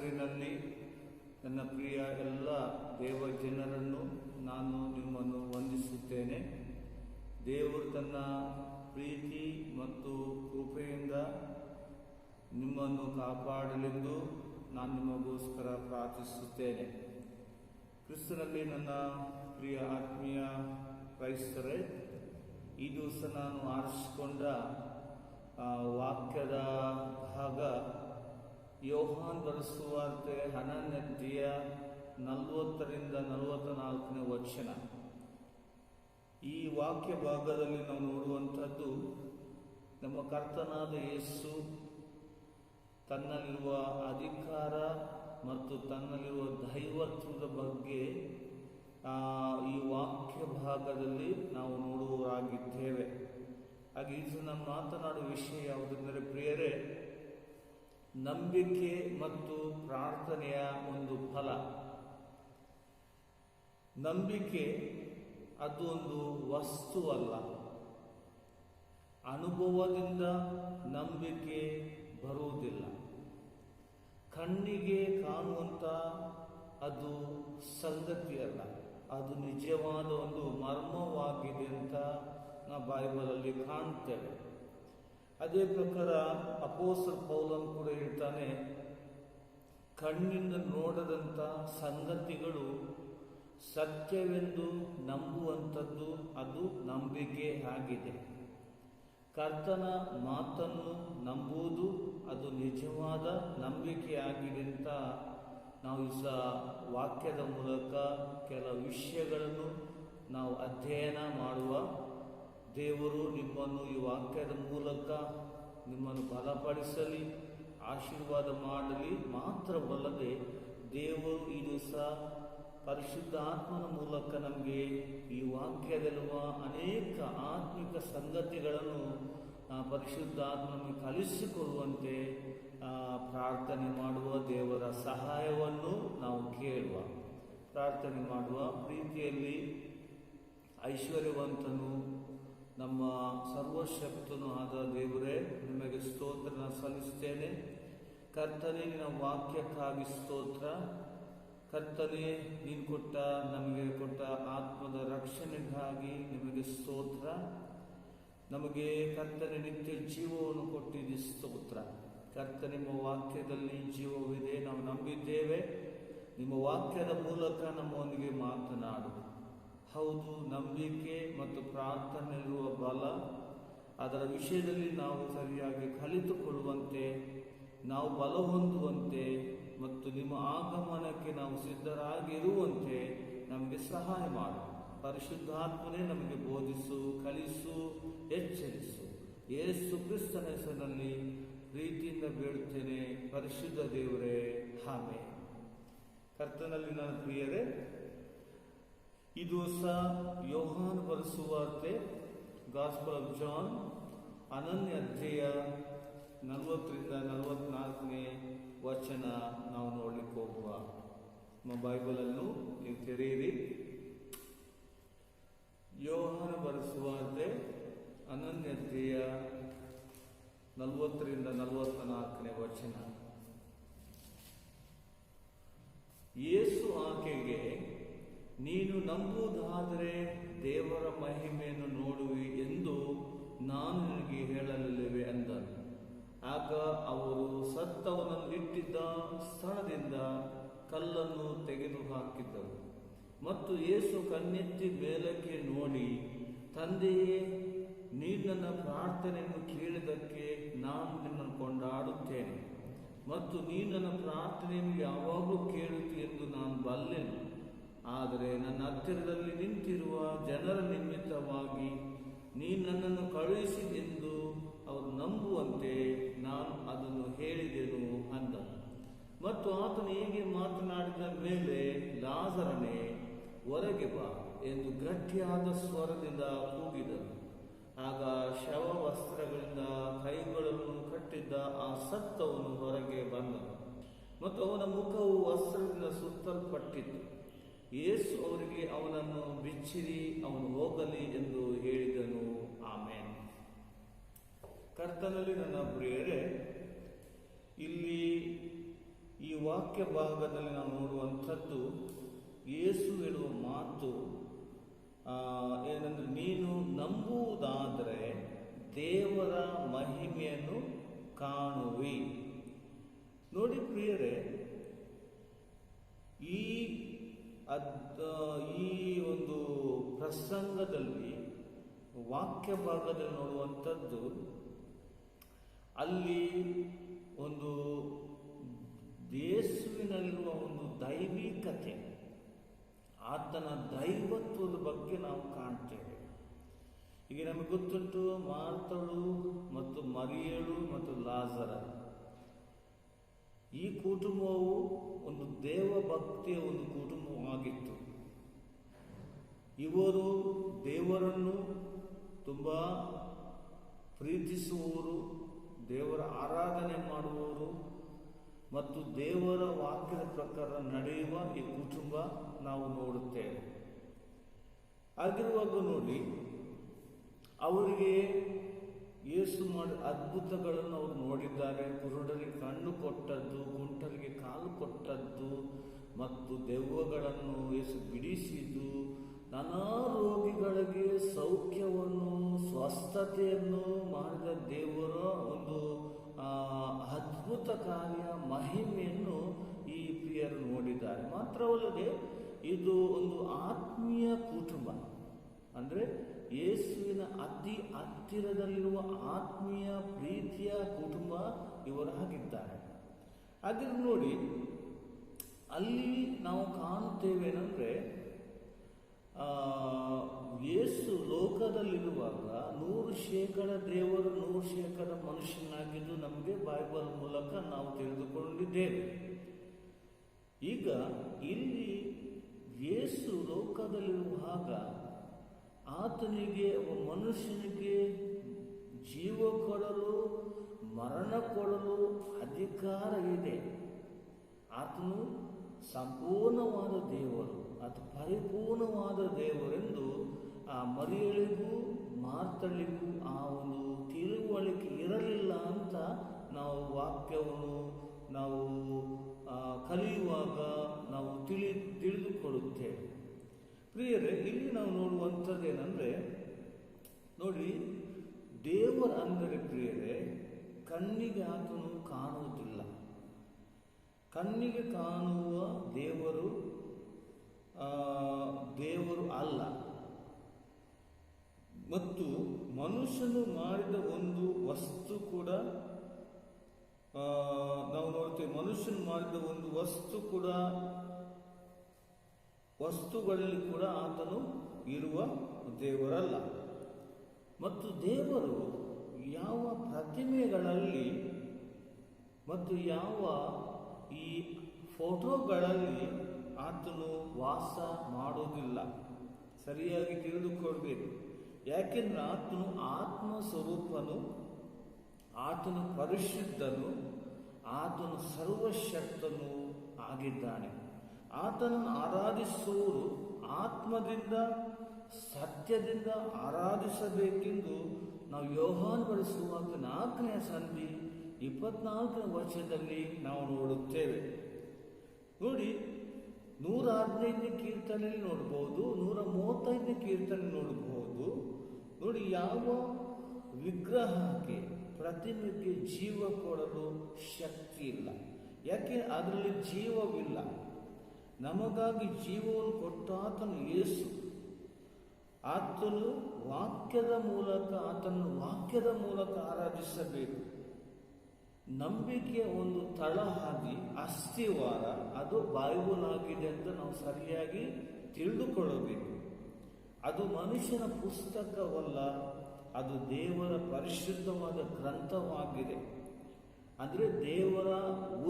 ಹೆಸರಿನಲ್ಲಿ ನನ್ನ ಪ್ರಿಯ ಎಲ್ಲ ದೇವ ಜನರನ್ನು ನಾನು ನಿಮ್ಮನ್ನು ವಂದಿಸುತ್ತೇನೆ. ದೇವರು ತನ್ನ ಪ್ರೀತಿ ಮತ್ತು ಕೃಪೆಯಿಂದ ನಿಮ್ಮನ್ನು ಕಾಪಾಡಲೆಂದು ನಾನು ನಿಮಗೋಸ್ಕರ ಪ್ರಾರ್ಥಿಸುತ್ತೇನೆ. ಕ್ರಿಸ್ತನಲ್ಲಿ ನನ್ನ ಪ್ರಿಯ ಆತ್ಮೀಯ ಕ್ರೈಸ್ತರೇ, ಈ ದಿವಸ ನಾನು ಆರಿಸಿಕೊಂಡ ವಾಕ್ಯದ ಭಾಗ ಯೋಹಾನ್ ಬರೆದ ಸುವಾರ್ತೆ 11ನೇ ಅಧ್ಯಾಯ 40ರಿಂದ 44ನೇ ವಚನ. ಈ ವಾಕ್ಯ ಭಾಗದಲ್ಲಿ ನಾವು ನೋಡುವಂಥದ್ದು ನಮ್ಮ ಕರ್ತನಾದ ಯೇಸು ತನ್ನಲ್ಲಿರುವ ಅಧಿಕಾರ ಮತ್ತು ತನ್ನಲ್ಲಿರುವ ದೈವತ್ವದ ಬಗ್ಗೆ ಈ ವಾಕ್ಯ ಭಾಗದಲ್ಲಿ ನಾವು ನೋಡುವರಾಗಿದ್ದೇವೆ. ಹಾಗೆ ಇದು ನಾನು ಮಾತನಾಡುವ ವಿಷಯ ಯಾವುದೆಂದರೆ, ಪ್ರಿಯರೇ, ನಂಬಿಕೆ ಮತ್ತು ಪ್ರಾರ್ಥನೆಯ ಒಂದು ಫಲ. ನಂಬಿಕೆ ಅದು ಒಂದು ವಸ್ತುವಲ್ಲ. ಅನುಭವದಿಂದ ನಂಬಿಕೆ ಬರುವುದಿಲ್ಲ. ಕಣ್ಣಿಗೆ ಕಾಣುವಂತ ಅದು ಸಂಗತಿಯಲ್ಲ, ಅದು ನಿಜವಾದ ಒಂದು ಮರ್ಮವಾಗಿದೆ ಅಂತ ನಾವು ಬೈಬಲಲ್ಲಿ ಕಾಣ್ತೇವೆ. ಅದೇ ಪ್ರಕಾರ ಅಪೊಸ್ತಲ ಪೌಲನು ಕೂಡ ಹೇಳ್ತಾನೆ, ಕಣ್ಣಿಂದ ನೋಡದಂಥ ಸಂಗತಿಗಳು ಸತ್ಯವೆಂದು ನಂಬುವಂಥದ್ದು ಅದು ನಂಬಿಕೆ ಆಗಿದೆ. ಕರ್ತನ ಮಾತನ್ನು ನಂಬುವುದು ಅದು ನಿಜವಾದ ನಂಬಿಕೆ ಆಗಿದೆ ಅಂತ ನಾವು ವಾಕ್ಯದ ಮೂಲಕ ಕೆಲವು ವಿಷಯಗಳನ್ನು ನಾವು ಅಧ್ಯಯನ ಮಾಡುವ. ದೇವರು ನಿಮ್ಮನ್ನು ಈ ವಾಕ್ಯದ ಮೂಲಕ ನಿಮ್ಮನ್ನು ಬಲಪಡಿಸಲಿ, ಆಶೀರ್ವಾದ ಮಾಡಲಿ. ಮಾತ್ರವಲ್ಲದೆ ದೇವರು ಈ ದಿವಸ ಪರಿಶುದ್ಧ ಆತ್ಮನ ಮೂಲಕ ನಮಗೆ ಈ ವಾಕ್ಯದಲ್ಲಿರುವ ಅನೇಕ ಆತ್ಮಿಕ ಸಂಗತಿಗಳನ್ನು ಪರಿಶುದ್ಧ ಆತ್ಮ ನಮಗೆ ಕಲಿಸಿಕೊಡುವಂತೆ ಪ್ರಾರ್ಥನೆ ಮಾಡುವ. ದೇವರ ಸಹಾಯವನ್ನು ನಾವು ಕೇಳುವ, ಪ್ರಾರ್ಥನೆ ಮಾಡುವ. ಪ್ರೀತಿಯಲ್ಲಿ ಐಶ್ವರ್ಯವಂತನು ನಮ್ಮ ಸರ್ವಶಕ್ತನು ಆದ ದೇವರೇ, ನಿಮಗೆ ಸ್ತೋತ್ರ ಸಲ್ಲಿಸ್ತೇನೆ. ಕರ್ತನೇ, ನಿನ್ನ ವಾಕ್ಯಕ್ಕಾಗಿ ಸ್ತೋತ್ರ. ಕರ್ತನೇ, ನೀನು ನಮಗೆ ಕೊಟ್ಟ ಆತ್ಮದ ರಕ್ಷಣೆಗಾಗಿ ನಿಮಗೆ ಸ್ತೋತ್ರ. ನಮಗೆ ಕರ್ತನೆ ನಿತ್ಯ ಜೀವವನ್ನು ಕೊಟ್ಟಿದ್ದು ಸ್ತೋತ್ರ. ಕರ್ತನೆ, ನಿಮ್ಮ ವಾಕ್ಯದಲ್ಲಿ ಜೀವವಿದೆ, ನಾವು ನಂಬಿದ್ದೇವೆ. ನಿಮ್ಮ ವಾಕ್ಯದ ಮೂಲಕ ನಮ್ಮೊಂದಿಗೆ ಮಾತನಾಡು. ಹೌದು, ನಂಬಿಕೆ ಮತ್ತು ಪ್ರಾರ್ಥನೆಯಿರುವ ಬಲ, ಅದರ ವಿಷಯದಲ್ಲಿ ನಾವು ಸರಿಯಾಗಿ ಕಲಿತುಕೊಳ್ಳುವಂತೆ, ನಾವು ಬಲ ಹೊಂದುವಂತೆ ಮತ್ತು ನಿಮ್ಮ ಆಗಮನಕ್ಕೆ ನಾವು ಸಿದ್ಧರಾಗಿರುವಂತೆ ನಮಗೆ ಸಹಾಯ ಮಾಡು. ಪರಿಶುದ್ಧಾತ್ಮನೇ ನಮಗೆ ಬೋಧಿಸು, ಕಲಿಸು, ಎಚ್ಚರಿಸು. ಯೇಸು ಕ್ರಿಸ್ತನ ಹೆಸರಿನಲ್ಲಿ ಪ್ರೀತಿಯಿಂದ ಬೇಡುತ್ತೇನೆ, ಪರಿಶುದ್ಧ ದೇವರೇ, ಆಮೆನ್. ಕರ್ತನಲ್ಲಿ ನನ್ನ ಪ್ರಿಯರೇ, ಈ ದಿವಸ ಯೋಹಾನ್ ಬರೆದ ಸುವಾರ್ತೆ ಗಾಸ್ಪಲ್ ಆಫ್ ಜಾನ್ 11ನೇ ಅಧ್ಯಾಯ 40ರಿಂದ 44ನೇ ವಚನ ನಾವು ನೋಡ್ಲಿಕ್ಕೆ ಹೋಗುವ. ನಮ್ಮ ಬೈಬಲನ್ನು ನೀವು ತೆರೆಯಿರಿ. ಯೋಹಾನ ಬರೆದ ಸುವಾರ್ತೆ 11ನೇ ಅಧ್ಯಾಯ 40ರಿಂದ 44ನೇ ವಚನ. ಯೇಸು ಆಕೆಗೆ, ನೀನು ನಂಬುವುದಾದರೆ ದೇವರ ಮಹಿಮೆಯನ್ನು ನೋಡುವಿ ಎಂದು ನಾನು ನಿನಗೆ ಹೇಳಲಿಲ್ಲವೇ ಅಂದನು. ಆಗ ಅವರು ಸತ್ತವನನ್ನು ಇಟ್ಟಿದ್ದ ಸ್ಥಳದಿಂದ ಕಲ್ಲನ್ನು ತೆಗೆದು ಹಾಕಿದ್ದರು. ಮತ್ತು ಯೇಸು ಕಣ್ಣೆತ್ತಿ ಮೇಲಕ್ಕೆ ನೋಡಿ, ತಂದೆಯೇ, ನೀನು ನನ್ನ ಪ್ರಾರ್ಥನೆಯನ್ನು ಕೇಳಿದ್ದಕ್ಕೆ ನಾನು ನಿನ್ನನ್ನು ಕೊಂಡಾಡುತ್ತೇನೆ ಮತ್ತು ನೀನು ನನ್ನ ಪ್ರಾರ್ಥನೆಯನ್ನು ಯಾವಾಗಲೂ ಕೇಳುತ್ತಿ ಎಂದು ನಾನು ಬಲ್ಲೆನು. ಆದರೆ ನನ್ನ ಹತ್ತಿರದಲ್ಲಿ ನಿಂತಿರುವ ಜನರ ನಿಮಿತ್ತವಾಗಿ ನೀನು ನನ್ನನ್ನು ಕಳುಹಿಸಿದೆಂದು ಅವರು ನಂಬುವಂತೆ ನಾನು ಅದನ್ನು ಹೇಳಿದೆನು ಅಂದನು. ಮತ್ತು ಆತನು ಹೀಗೆ ಮಾತನಾಡಿದ ಮೇಲೆ, ಲಾಜರನೇ, ಹೊರಗೆ ಬಾ ಎಂದು ಗಟ್ಟಿಯಾದ ಸ್ವರದಿಂದ ಕೂಗಿದನು. ಆಗ ಶವ ವಸ್ತ್ರಗಳಿಂದ ಕೈಗಳನ್ನು ಕಟ್ಟಿದ್ದ ಆ ಸತ್ತವನು ಹೊರಗೆ ಬಂದನು ಮತ್ತು ಅವನ ಮುಖವು ವಸ್ತ್ರದಿಂದ ಸುತ್ತಲ್ಪಟ್ಟಿತು. ಯೇಸು ಅವರಿಗೆ, ಅವನನ್ನು ಬಿಚ್ಚಿರಿ, ಅವನು ಹೋಗಲಿ ಎಂದು ಹೇಳಿದನು. ಆಮೆನ್. ಕರ್ತನಲ್ಲಿ ನನ್ನ ಪ್ರಿಯರೇ, ಇಲ್ಲಿ ಈ ವಾಕ್ಯ ಭಾಗದಲ್ಲಿ ನಾವು ನೋಡುವಂಥದ್ದು ಯೇಸು ಹೇಳುವ ಮಾತು ಏನಂದ್ರೆ, ನೀನು ನಂಬುವುದಾದರೆ ದೇವರ ಮಹಿಮೆಯನ್ನು ಕಾಣುವಿ. ನೋಡಿ ಪ್ರಿಯರೇ, ಈ ಒಂದು ಪ್ರಸಂಗದಲ್ಲಿ ವಾಕ್ಯ ಭಾಗದಲ್ಲಿ ನೋಡುವಂಥದ್ದು, ಅಲ್ಲಿ ಒಂದು ಯೇಸುವಿನಲ್ಲಿರುವ ಒಂದು ದೈವಿಕತೆ, ಆತನ ದೈವತ್ವದ ಬಗ್ಗೆ ನಾವು ಕಾಣ್ತೇವೆ. ಈಗ ನಮಗೆ ಗೊತ್ತುಂಟು, ಮಾರ್ತಳು ಮತ್ತು ಮರಿಯಳು ಮತ್ತು ಲಾಜರ, ಈ ಕುಟುಂಬವು ಒಂದು ದೇವಭಕ್ತಿಯ ಒಂದು ಕುಟುಂಬವಾಗಿತ್ತು. ಇವರು ದೇವರನ್ನು ತುಂಬ ಪ್ರೀತಿಸುವವರು, ದೇವರ ಆರಾಧನೆ ಮಾಡುವವರು ಮತ್ತು ದೇವರ ವಾಕ್ಯದ ಪ್ರಕಾರ ನಡೆಯುವ ಈ ಕುಟುಂಬ ನಾವು ನೋಡುತ್ತೇವೆ. ಆಗಿರುವಾಗ ನೋಡಿ, ಅವರಿಗೆ ಯೇಸು ಮಾಡಿದ ಅದ್ಭುತಗಳನ್ನು ಅವರು ನೋಡಿದ್ದಾರೆ. ಕುರುಡರಿಗೆ ಕಣ್ಣು ಕೊಟ್ಟದ್ದು, ಕುಂಟರಿಗೆ ಕಾಲು ಕೊಟ್ಟದ್ದು ಮತ್ತು ದೆವ್ವಗಳನ್ನು ಯೇಸು ಬಿಡಿಸಿದ್ದು, ನಾನಾ ರೋಗಿಗಳಿಗೆ ಸೌಖ್ಯವನ್ನು, ಸ್ವಸ್ಥತೆಯನ್ನು ಮಾಡಿದ ದೇವರ ಒಂದು ಅದ್ಭುತ ಕಾರ್ಯ, ಮಹಿಮೆಯನ್ನು ಈ ಪ್ರಿಯರು ನೋಡಿದ್ದಾರೆ. ಮಾತ್ರವಲ್ಲದೆ ಇದು ಒಂದು ಆತ್ಮೀಯ ಕುಟುಂಬ, ಅಂದರೆ ಯೇಸುವಿನ ಅತಿ ಹತ್ತಿರದಲ್ಲಿರುವ ಆತ್ಮೀಯ ಪ್ರೀತಿಯ ಕುಟುಂಬ ಇವರಾಗಿದ್ದಾರೆ. ಅದ್ರ ನೋಡಿ, ಅಲ್ಲಿ ನಾವು ಕಾಣುತ್ತೇವೇನೆಂದರೆ, ಯೇಸು ಲೋಕದಲ್ಲಿರುವಾಗ 100% ದೇವರು 100% ಮನುಷ್ಯನಾಗಿದ್ದು ನಮಗೆ ಬೈಬಲ್ ಮೂಲಕ ನಾವು ತಿಳಿದುಕೊಂಡಿದ್ದೇವೆ. ಈಗ ಇಲ್ಲಿ ಯೇಸು ಲೋಕದಲ್ಲಿರುವಾಗ ಆತನಿಗೆ ಮನುಷ್ಯನಿಗೆ ಜೀವ ಕೊಡಲು, ಮರಣ ಕೊಡಲು ಅಧಿಕಾರ ಇದೆ. ಆತನು ಸಂಪೂರ್ಣವಾದ ದೇವರು, ಆತ ಪರಿಪೂರ್ಣವಾದ ದೇವರೆಂದು ಆ ಮರಿಯಳಿಗೂ ಮಾರ್ತಳಿಗೂ ಆ ಒಂದು ತಿಳುವಳಿಕೆ ಇರಲಿಲ್ಲ ಅಂತ ನಾವು ವಾಕ್ಯವನ್ನು ನಾವು ಕಲಿಯುವಾಗ ನಾವು ತಿಳಿದುಕೊಳ್ಳುತ್ತೇವೆ. ಪ್ರಿಯರೇ, ಇಲ್ಲಿ ನಾವು ನೋಡುವಂಥದ್ದೇನೆಂದರೆ, ನೋಡಿ, ದೇವರ ಅಂದರೆ ಪ್ರಿಯರೇ, ಕಣ್ಣಿಗೆ ಆತನು ಕಾಣುವುದಿಲ್ಲ. ಕಣ್ಣಿಗೆ ಕಾಣುವ ದೇವರು ಅಲ್ಲ. ಮತ್ತು ಮನುಷ್ಯನು ಮಾಡಿದ ಒಂದು ವಸ್ತು ಕೂಡ ನಾವು ನೋಡ್ತೇವೆ. ಮನುಷ್ಯನು ಮಾಡಿದ ಒಂದು ವಸ್ತುಗಳಲ್ಲಿ ಕೂಡ ಆತನು ಇರುವ ದೇವರಲ್ಲ. ಮತ್ತು ದೇವರು ಯಾವ ಪ್ರತಿಮೆಗಳಲ್ಲಿ ಮತ್ತು ಯಾವ ಈ ಫೋಟೋಗಳಲ್ಲಿ ಆತನು ವಾಸ ಮಾಡೋದಿಲ್ಲ. ಸರಿಯಾಗಿ ತಿಳಿದುಕೊಳ್ಬೇಕು. ಯಾಕೆಂದ್ರೆ ಆತನು ಆತ್ಮ ಸ್ವರೂಪನು, ಆತನು ಪರಿಶುದ್ಧನು, ಆತನು ಸರ್ವಶಕ್ತನು ಆಗಿದ್ದಾನೆ. ಆತನನ್ನು ಆರಾಧಿಸುವವರು ಆತ್ಮದಿಂದ ಸತ್ಯದಿಂದ ಆರಾಧಿಸಬೇಕೆಂದು ನಾವು ಯೋಹಾನ ಬರೆಸುವಾಗ 4ನೇ ಸಂಧಿ 24ನೇ ವಚನದಲ್ಲಿ ನಾವು ನೋಡುತ್ತೇವೆ. ನೋಡಿ, 115ನೇ ಕೀರ್ತನೆಯಲ್ಲಿ ನೋಡಬಹುದು, 135ನೇ ಕೀರ್ತನೆ ನೋಡಬಹುದು. ನೋಡಿ, ಯಾವ ವಿಗ್ರಹಕ್ಕೆ, ಪ್ರತಿಮೆಗೆ ಜೀವ ಕೊಡಲು ಶಕ್ತಿ ಇಲ್ಲ. ಯಾಕೆ? ಅದರಲ್ಲಿ ಜೀವವಿಲ್ಲ. ನಮಗಾಗಿ ಜೀವವನ್ನು ಕೊಟ್ಟಾತನು ಯೇಸು. ಆತನು ವಾಕ್ಯದ ಮೂಲಕ ಆರಾಧಿಸಬೇಕು. ನಂಬಿಕೆಯ ಒಂದು ತಳಹಾದಿ, ಅಸ್ಥಿವಾರ ಅದು ಬೈಬಲ್ ಆಗಿದೆ ಅಂತ ನಾವು ಸರಿಯಾಗಿ ತಿಳಿದುಕೊಳ್ಳಬೇಕು. ಅದು ಮನುಷ್ಯನ ಪುಸ್ತಕವಲ್ಲ, ಅದು ದೇವರ ಪರಿಶುದ್ಧವಾದ ಗ್ರಂಥವಾಗಿದೆ. ಅಂದರೆ ದೇವರ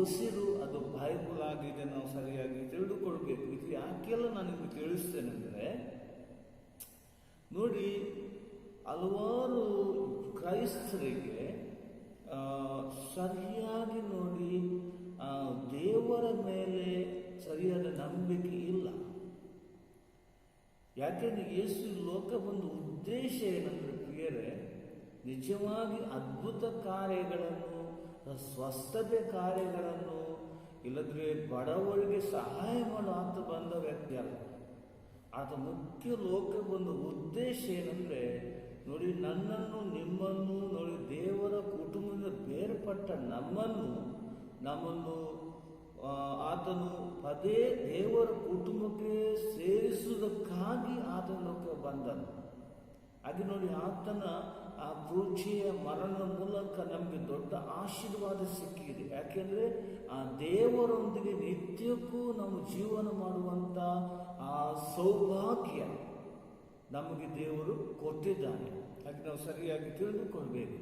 ಉಸಿರು ಅದು ಬೈಬಲ್ ಆಗಿದೆ, ನಾವು ಸರಿಯಾಗಿ ತಿಳಿದುಕೊಳ್ಬೇಕು. ಇದು ಯಾಕೆಲ್ಲ ನಾನು ನಿಮಗೆ ತಿಳಿಸ್ತೇನೆಂದರೆ, ನೋಡಿ, ಹಲವಾರು ಕ್ರೈಸ್ತರಿಗೆ ಸರಿಯಾಗಿ ನೋಡಿ ದೇವರ ಮೇಲೆ ಸರಿಯಾದ ನಂಬಿಕೆ ಇಲ್ಲ. ಯಾಕೆಂದ್ರೆ ಯೇಸು ಲೋಕ ಬಂದ ಉದ್ದೇಶ ಏನಂದ್ರೆ ಪ್ರಿಯರೇ, ನಿಜವಾಗಿ ಅದ್ಭುತ ಕಾರ್ಯಗಳನ್ನು, ಸ್ವಸ್ಥತೆ ಕಾರ್ಯಗಳನ್ನು ಇಲ್ಲದ್ರೆ ಬಡವರಿಗೆ ಸಹಾಯ ಮಾಡೋ ಆತ ಬಂದ ವ್ಯಕ್ತಿ ಅಲ್ಲ. ಆತ ಮುಖ್ಯ ಲೋಕ ಬಂದ ಉದ್ದೇಶ ಏನಂದ್ರೆ, ನೋಡಿ, ನನ್ನನ್ನು ನಿಮ್ಮನ್ನು ನೋಡಿ ದೇವರ ಕುಟುಂಬದಿಂದ ಬೇರ್ಪಟ್ಟ ನಮ್ಮನ್ನು ಆತನು ಪದೇ ದೇವರ ಕುಟುಂಬಕ್ಕೆ ಸೇರಿಸುವುದಕ್ಕಾಗಿ ಆತನ ಲೋಕ ಬಂದನು. ಹಾಗೆ ನೋಡಿ, ಆತನ ಆ ಕ್ರೂಚಿಯ ಮರಣದ ಮೂಲಕ ನಮಗೆ ದೊಡ್ಡ ಆಶೀರ್ವಾದ ಸಿಕ್ಕಿದೆ. ಯಾಕೆಂದ್ರೆ ಆ ದೇವರೊಂದಿಗೆ ನಿತ್ಯಕ್ಕೂ ನಾವು ಜೀವನ ಮಾಡುವಂತ ಆ ಸೌಭಾಗ್ಯ ನಮಗೆ ದೇವರು ಕೊಟ್ಟಿದ್ದಾನೆ. ಹಾಗೆ ನಾವು ಸರಿಯಾಗಿ ತಿಳಿದುಕೊಳ್ಬೇಕು.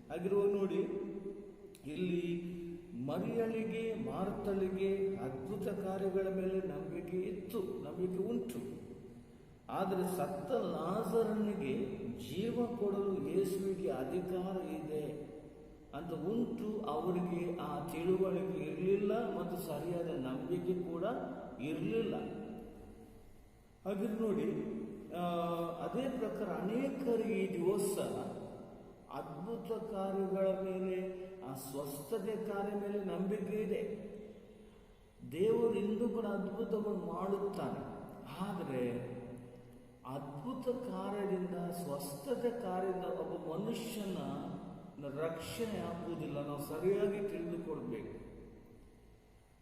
ಹಾಗಿರುವಾಗ ನೋಡಿ, ಇಲ್ಲಿ ಮರಿಯಳಿಗೆ ಮಾರ್ತಳಿಗೆ ಅದ್ಭುತ ಕಾರ್ಯಗಳ ಮೇಲೆ ನಂಬಿಕೆ ಉಂಟು. ಆದರೆ ಸತ್ತ ಲಾಜರನಿಗೆ ಜೀವ ಕೊಡಲು ಯೇಸುವಿಗೆ ಅಧಿಕಾರ ಇದೆ ಅಂತ ಉಂಟು. ಅವರಿಗೆ ಆ ತಿಳುವಳಿಕೆ ಇರಲಿಲ್ಲ ಮತ್ತು ಸರಿಯಾದ ನಂಬಿಕೆ ಕೂಡ ಇರಲಿಲ್ಲ. ಹಾಗೆ ನೋಡಿ, ಅದೇ ಪ್ರಕಾರ ಅನೇಕರಿಗೆ ಈ ದಿವಸ ಅದ್ಭುತ ಕಾರ್ಯಗಳ ಮೇಲೆ, ಆ ಸ್ವಸ್ಥತೆ ಕಾರ್ಯ ಮೇಲೆ ನಂಬಿಕೆ ಇದೆ. ದೇವರು ಇಂದು ಕೂಡ ಅದ್ಭುತವನ್ನು ಮಾಡುತ್ತಾನೆ. ಆದರೆ ಅದ್ಭುತ ಕಾರ್ಯದಿಂದ, ಸ್ವಸ್ಥತೆ ಕಾರ್ಯದಿಂದ ಒಬ್ಬ ಮನುಷ್ಯನ ರಕ್ಷಣೆ ಆಗುವುದಿಲ್ಲ. ನಾವು ಸರಿಯಾಗಿ ತಿಳಿದುಕೊಳ್ಬೇಕು.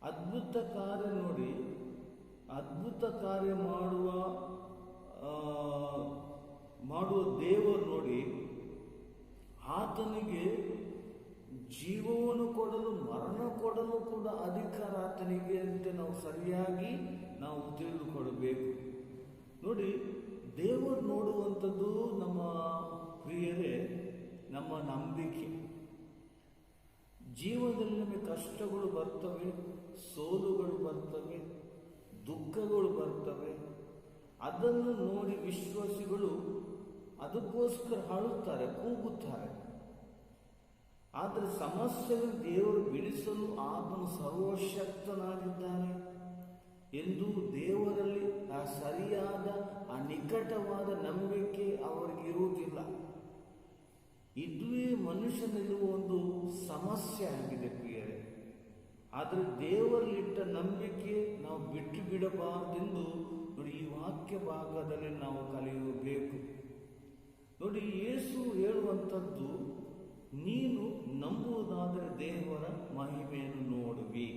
ಅದ್ಭುತ ಕಾರ್ಯ ನೋಡಿ, ಅದ್ಭುತ ಕಾರ್ಯ ಮಾಡುವ ದೇವರು ನೋಡಿ, ಆತನಿಗೆ ಜೀವವನ್ನು ಕೊಡಲು ಮರಣ ಕೊಡಲು ಕೂಡ ಅಧಿಕಾರ ಆತನಿಗೆ ಅಂತ ನಾವು ಸರಿಯಾಗಿ ತಿಳಿದುಕೊಳ್ಬೇಕು. ನೋಡಿ, ದೇವರು ನೋಡುವಂಥದ್ದು ನಮ್ಮ ಪ್ರಿಯರೇ ನಮ್ಮ ನಂಬಿಕೆ. ಜೀವನದಲ್ಲಿ ನಮಗೆ ಕಷ್ಟಗಳು ಬರ್ತವೆ, ಸೋಲುಗಳು ಬರ್ತವೆ, ದುಃಖಗಳು ಬರ್ತವೆ. ಅದನ್ನು ನೋಡಿ ವಿಶ್ವಾಸಿಗಳು ಅದಕ್ಕೋಸ್ಕರ ಅಳುತ್ತಾರೆ, ಕೂಗುತ್ತಾರೆ. ಆದರೆ ಸಮಸ್ಯೆಗಳು ದೇವರು ಬಿಡಿಸಲು ಆತನು ಸರ್ವಶಕ್ತನಾಗಿದ್ದಾನೆ ಎಂದು ದೇವರಲ್ಲಿ ಆ ಸರಿಯಾದ, ಆ ನಿಕಟವಾದ ನಂಬಿಕೆ ಅವರಿಗೆ ಇರುವುದಿಲ್ಲ. ಇದುವೇ ಮನುಷ್ಯನಲ್ಲಿರುವ ಒಂದು ಸಮಸ್ಯೆ ಆಗಿದೆ ಪ್ರಿಯರೇ. ಆದರೆ ದೇವರಲ್ಲಿಟ್ಟ ನಂಬಿಕೆ ನಾವು ಬಿಟ್ಟು ಬಿಡಬಾರದೆಂದು ನೋಡಿ ಈ ವಾಕ್ಯ ಭಾಗದಲ್ಲಿ ನಾವು ಕಲಿಯಬೇಕು. ನೋಡಿ, ಯೇಸು ಹೇಳುವಂಥದ್ದು, ನೀನು ನಂಬುವುದಾದರೆ ದೇವರ ಮಹಿಮೆಯನ್ನು ನೋಡುವಿ.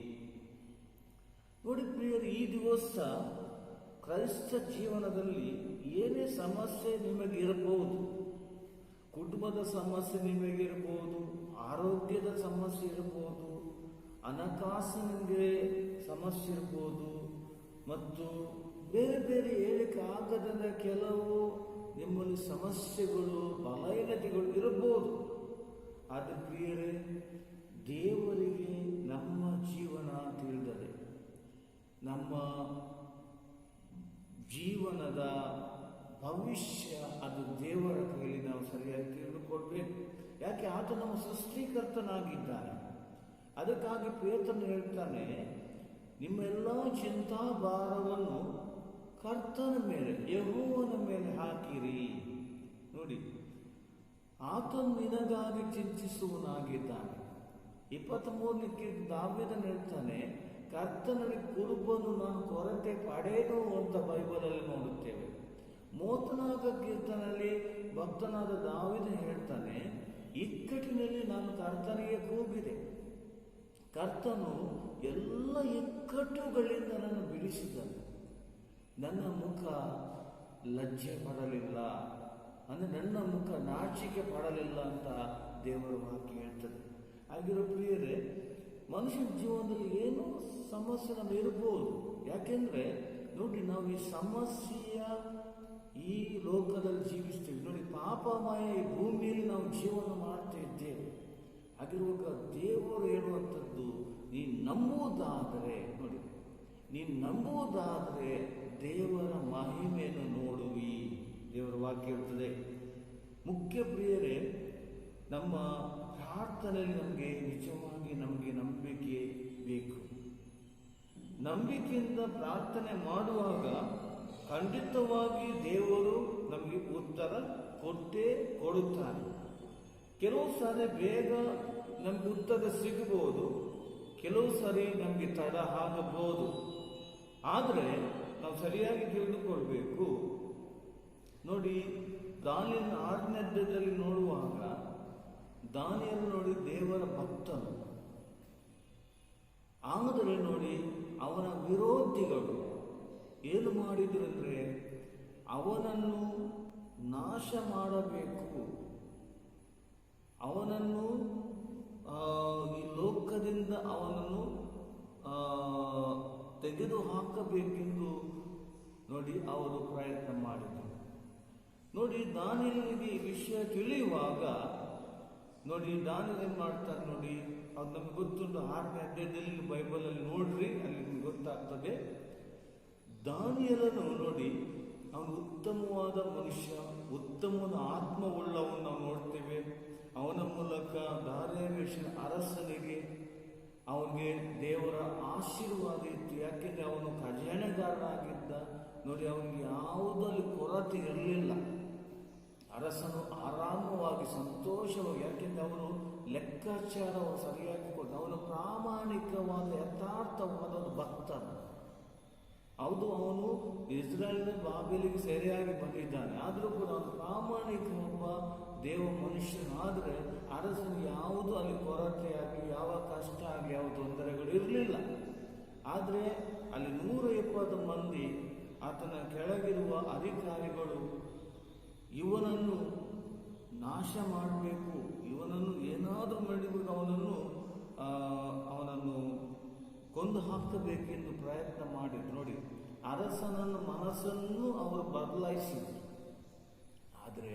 ನೋಡಿ ಪ್ರಿಯರು, ಈ ದಿವಸ ಕ್ರೈಸ್ತ ಜೀವನದಲ್ಲಿ ಏನೇ ಸಮಸ್ಯೆ ನಿಮಗಿರಬಹುದು, ಕುಟುಂಬದ ಸಮಸ್ಯೆ ನಿಮಗಿರಬಹುದು, ಆರೋಗ್ಯದ ಸಮಸ್ಯೆ ಇರಬಹುದು, ಹಣಕಾಸಿನಿಗೆ ಸಮಸ್ಯೆ ಇರಬಹುದು, ಮತ್ತು ಬೇರೆ ಬೇರೆ ಹೇಳಿಕೆ ಆಗದ ಕೆಲವು ನಿಮ್ಮಲ್ಲಿ ಸಮಸ್ಯೆಗಳು, ಬಲಹೀನತೆಗಳು ಇರಬಹುದು. ಆದರೆ ಪ್ರಿಯರೇ, ದೇವರಿಗೆ ನಮ್ಮ ಜೀವನ ತಿಳಿದರೆ, ನಮ್ಮ ಜೀವನದ ಭವಿಷ್ಯ ಅದು ದೇವರ ಕೈಯಲ್ಲಿ ನಾವು ಸರಿಯಾಗಿ ತಿಳಿದುಕೊಳ್ಬೇಕು. ಯಾಕೆ? ಆತ ನಮ್ಮ ಸೃಷ್ಟಿಕರ್ತನಾಗಿದ್ದಾನೆ. ಅದಕ್ಕಾಗಿ ಪೇತ್ರನು ಹೇಳ್ತಾನೆ, ನಿಮ್ಮೆಲ್ಲ ಚಿಂತಾಭಾರವನ್ನು ಕರ್ತನ ಮೇಲೆ, ಯೆಹೋವನ ಮೇಲೆ ಹಾಕಿರಿ. ನೋಡಿ, ಆತನು ನಿನಗಾಗಿ ಚಿಂತಿಸುವನಾಗಿದ್ದಾನೆ. 23ಕ್ಕೆ ದಾವೀದನು ಹೇಳ್ತಾನೆ, ಕರ್ತನಲ್ಲಿ ಕುರುಬನು ನಾನು ಕೊರತೆ ಪಡೆಯನು ಅಂತ ಬೈಬಲಲ್ಲಿ ನೋಡುತ್ತೇವೆ. 34 ಕೀರ್ತನಲ್ಲಿ ಭಕ್ತನಾದ ದಾವೀದನು ಹೇಳ್ತಾನೆ, ಇಕ್ಕಟ್ಟಿನಲ್ಲಿ ನಾನು ಕರ್ತನಿಗೆ ಕೂಗಿದೆ. ಕರ್ತನು ಎಲ್ಲ ಇಕ್ಕಟ್ಟುಗಳಿಂದ ನನ್ನ ಬಿಡಿಸಿದನು. ನನ್ನ ಮುಖ ಲಜ್ಜೆ ಪಡಲಿಲ್ಲ, ಅಂದರೆ ನನ್ನ ಮುಖ ನಾಚಿಕೆ ಪಡಲಿಲ್ಲ ಅಂತ ದೇವರ ವಾಕ್ಯ ಹೇಳ್ತದೆ. ಹಾಗಿರೋ ಪ್ರಿಯರೇ, ಮನುಷ್ಯನ ಜೀವನದಲ್ಲಿ ಏನೋ ಸಮಸ್ಯೆ ನಮಗೆ ಇರಬಹುದು. ಯಾಕೆಂದ್ರೆ ನೋಡಿ, ನಾವು ಈ ಸಮಸ್ಯೆಯ ಈ ಲೋಕದಲ್ಲಿ ಜೀವಿಸ್ತೀವಿ. ನೋಡಿ, ಪಾಪಮಯ ಈ ಭೂಮಿಯಲ್ಲಿ ನಾವು ಜೀವನ ಮಾಡ್ತಾ ಇದ್ದೇವೆ. ಹಾಗಿರುವಾಗ ದೇವರು ಹೇಳುವಂಥದ್ದು, ನೀನು ನಂಬುವುದಾದರೆ, ನೋಡಿ, ನೀನು ನಂಬುವುದಾದರೆ ದೇವರ ಮಹಿಮೆಯನ್ನು ನೋಡುವಿ. ದೇವರ ವಾಕ್ಯ ಇರ್ತದೆ. ಮುಖ್ಯ ಪ್ರಿಯರೇ, ನಮ್ಮ ಪ್ರಾರ್ಥನೆಯಲ್ಲಿ ನಮಗೆ ನಿಜವಾಗಿ ನಂಬಿಕೆ ಬೇಕು. ನಂಬಿಕೆಯಿಂದ ಪ್ರಾರ್ಥನೆ ಮಾಡುವಾಗ ಖಂಡಿತವಾಗಿ ದೇವರು ನಮಗೆ ಉತ್ತರ ಕೊಟ್ಟೇ ಕೊಡುತ್ತಾನೆ. ಕೆಲವು ಸಾರಿ ಬೇಗ ನಮಗೆ ಉತ್ತರ ಸಿಗಬಹುದು, ಕೆಲವು ಸಾರಿ ನಮಗೆ ತಡ ಆಗಬಹುದು. ಆದರೆ ನಾವು ಸರಿಯಾಗಿ ತಿಳಿದುಕೊಳ್ಬೇಕು. ನೋಡಿ, ದಾನಿಯೇಲನ 6ನೇ ಅಧ್ಯಾಯದಲ್ಲಿ ನೋಡುವಾಗ ದಾನಿಯೇಲನು ನೋಡಿ ದೇವರ ಭಕ್ತನು. ಆದರೆ ನೋಡಿ, ಅವನ ವಿರೋಧಿಗಳು ಏನು ಮಾಡಿದ್ರು ಅಂದರೆ ಅವನನ್ನು ನಾಶ ಮಾಡಬೇಕು, ಅವನನ್ನು ಈ ಲೋಕದಿಂದ ಅವನನ್ನು ತೆಗೆದು ಹಾಕಬೇಕೆಂದು ನೋಡಿ ಅವರು ಪ್ರಯತ್ನ ಮಾಡಿದರು. ನೋಡಿ, ದಾನಿಯೇಲನಿಗೆ ಈ ವಿಷಯ ತಿಳಿಯುವಾಗ ನೋಡಿ ದಾನಿಯೇಲ ಏನು ಮಾಡ್ತಾರೆ ನೋಡಿ, ಅದು ನಮಗೆ ಗೊತ್ತುಂಟು. 6ನೇ ಅಧ್ಯಾಯದಲ್ಲಿ ಬೈಬಲಲ್ಲಿ ನೋಡ್ರಿ, ಅಲ್ಲಿ ನಿಮ್ಗೆ ಗೊತ್ತಾಗ್ತದೆ. ದಾನಿಯೇಲನು ನೋಡಿ, ಅವನು ಉತ್ತಮವಾದ ಮನುಷ್ಯ, ಉತ್ತಮವಾದ ಆತ್ಮವುಳ್ಳವನು ನಾವು ನೋಡ್ತೇವೆ. ಅವನ ಮೂಲಕ ದಾರ್ಯಾವೇಶನ ಅರಸನಿಗೆ ಅವನಿಗೆ ದೇವರ ಆಶೀರ್ವಾದ ಇತ್ತು. ಯಾಕೆಂದರೆ ಅವನು ಖಜಾನೆಗಾರನಾಗಿದ್ದ. ನೋಡಿ, ಅವನಿಗೆ ಯಾವುದಲ್ಲಿ ಕೊರತೆ ಇರಲಿಲ್ಲ. ಅರಸನು ಆರಾಮವಾಗಿ ಸಂತೋಷವಾಗಿ, ಯಾಕೆಂದರೆ ಅವನು ಲೆಕ್ಕಾಚಾರವನ್ನು ಸರಿಯಾಗಿ ಕೊಟ್ಟು ಅವನು ಪ್ರಾಮಾಣಿಕವಾದ ಯಥಾರ್ಥವಾದ ಒಂದು ಭಕ್ತನು. ಹೌದು, ಅವನು ಇಸ್ರಾಯೇಲಿನ ಬಾಬೆಲಿಗೆ ಸೆರೆಯಾಗಿ ಬಂದಿದ್ದಾನೆ, ಆದರೂ ಕೂಡ ಅವನು ಪ್ರಾಮಾಣಿಕ ಒಬ್ಬ ದೇವ ಮನುಷ್ಯನಾದರೆ ಅರಸನಿಗೆ ಯಾವುದು ಅಲ್ಲಿ ಕೊರತೆಯಾಗಿ, ಯಾವ ಕಷ್ಟ ಆಗಿ, ಯಾವ ತೊಂದರೆಗಳು ಇರಲಿಲ್ಲ. ಆದರೆ ಅಲ್ಲಿ 120 ಮಂದಿ ಆತನ ಕೆಳಗಿರುವ ಅಧಿಕಾರಿಗಳು ಇವನನ್ನು ನಾಶ ಮಾಡಬೇಕು, ಇವನನ್ನು ಏನಾದರೂ ಮಾಡಬೇಕು, ಅವನನ್ನು ಕೊಂದು ಹಾಕಬೇಕೆಂದು ಪ್ರಯತ್ನ ಮಾಡಿದ್ರು. ನೋಡಿ, ಅರಸನನ್ನು ಮನಸ್ಸನ್ನು ಅವರು ಬದಲಾಯಿಸಿದರು. ಆದರೆ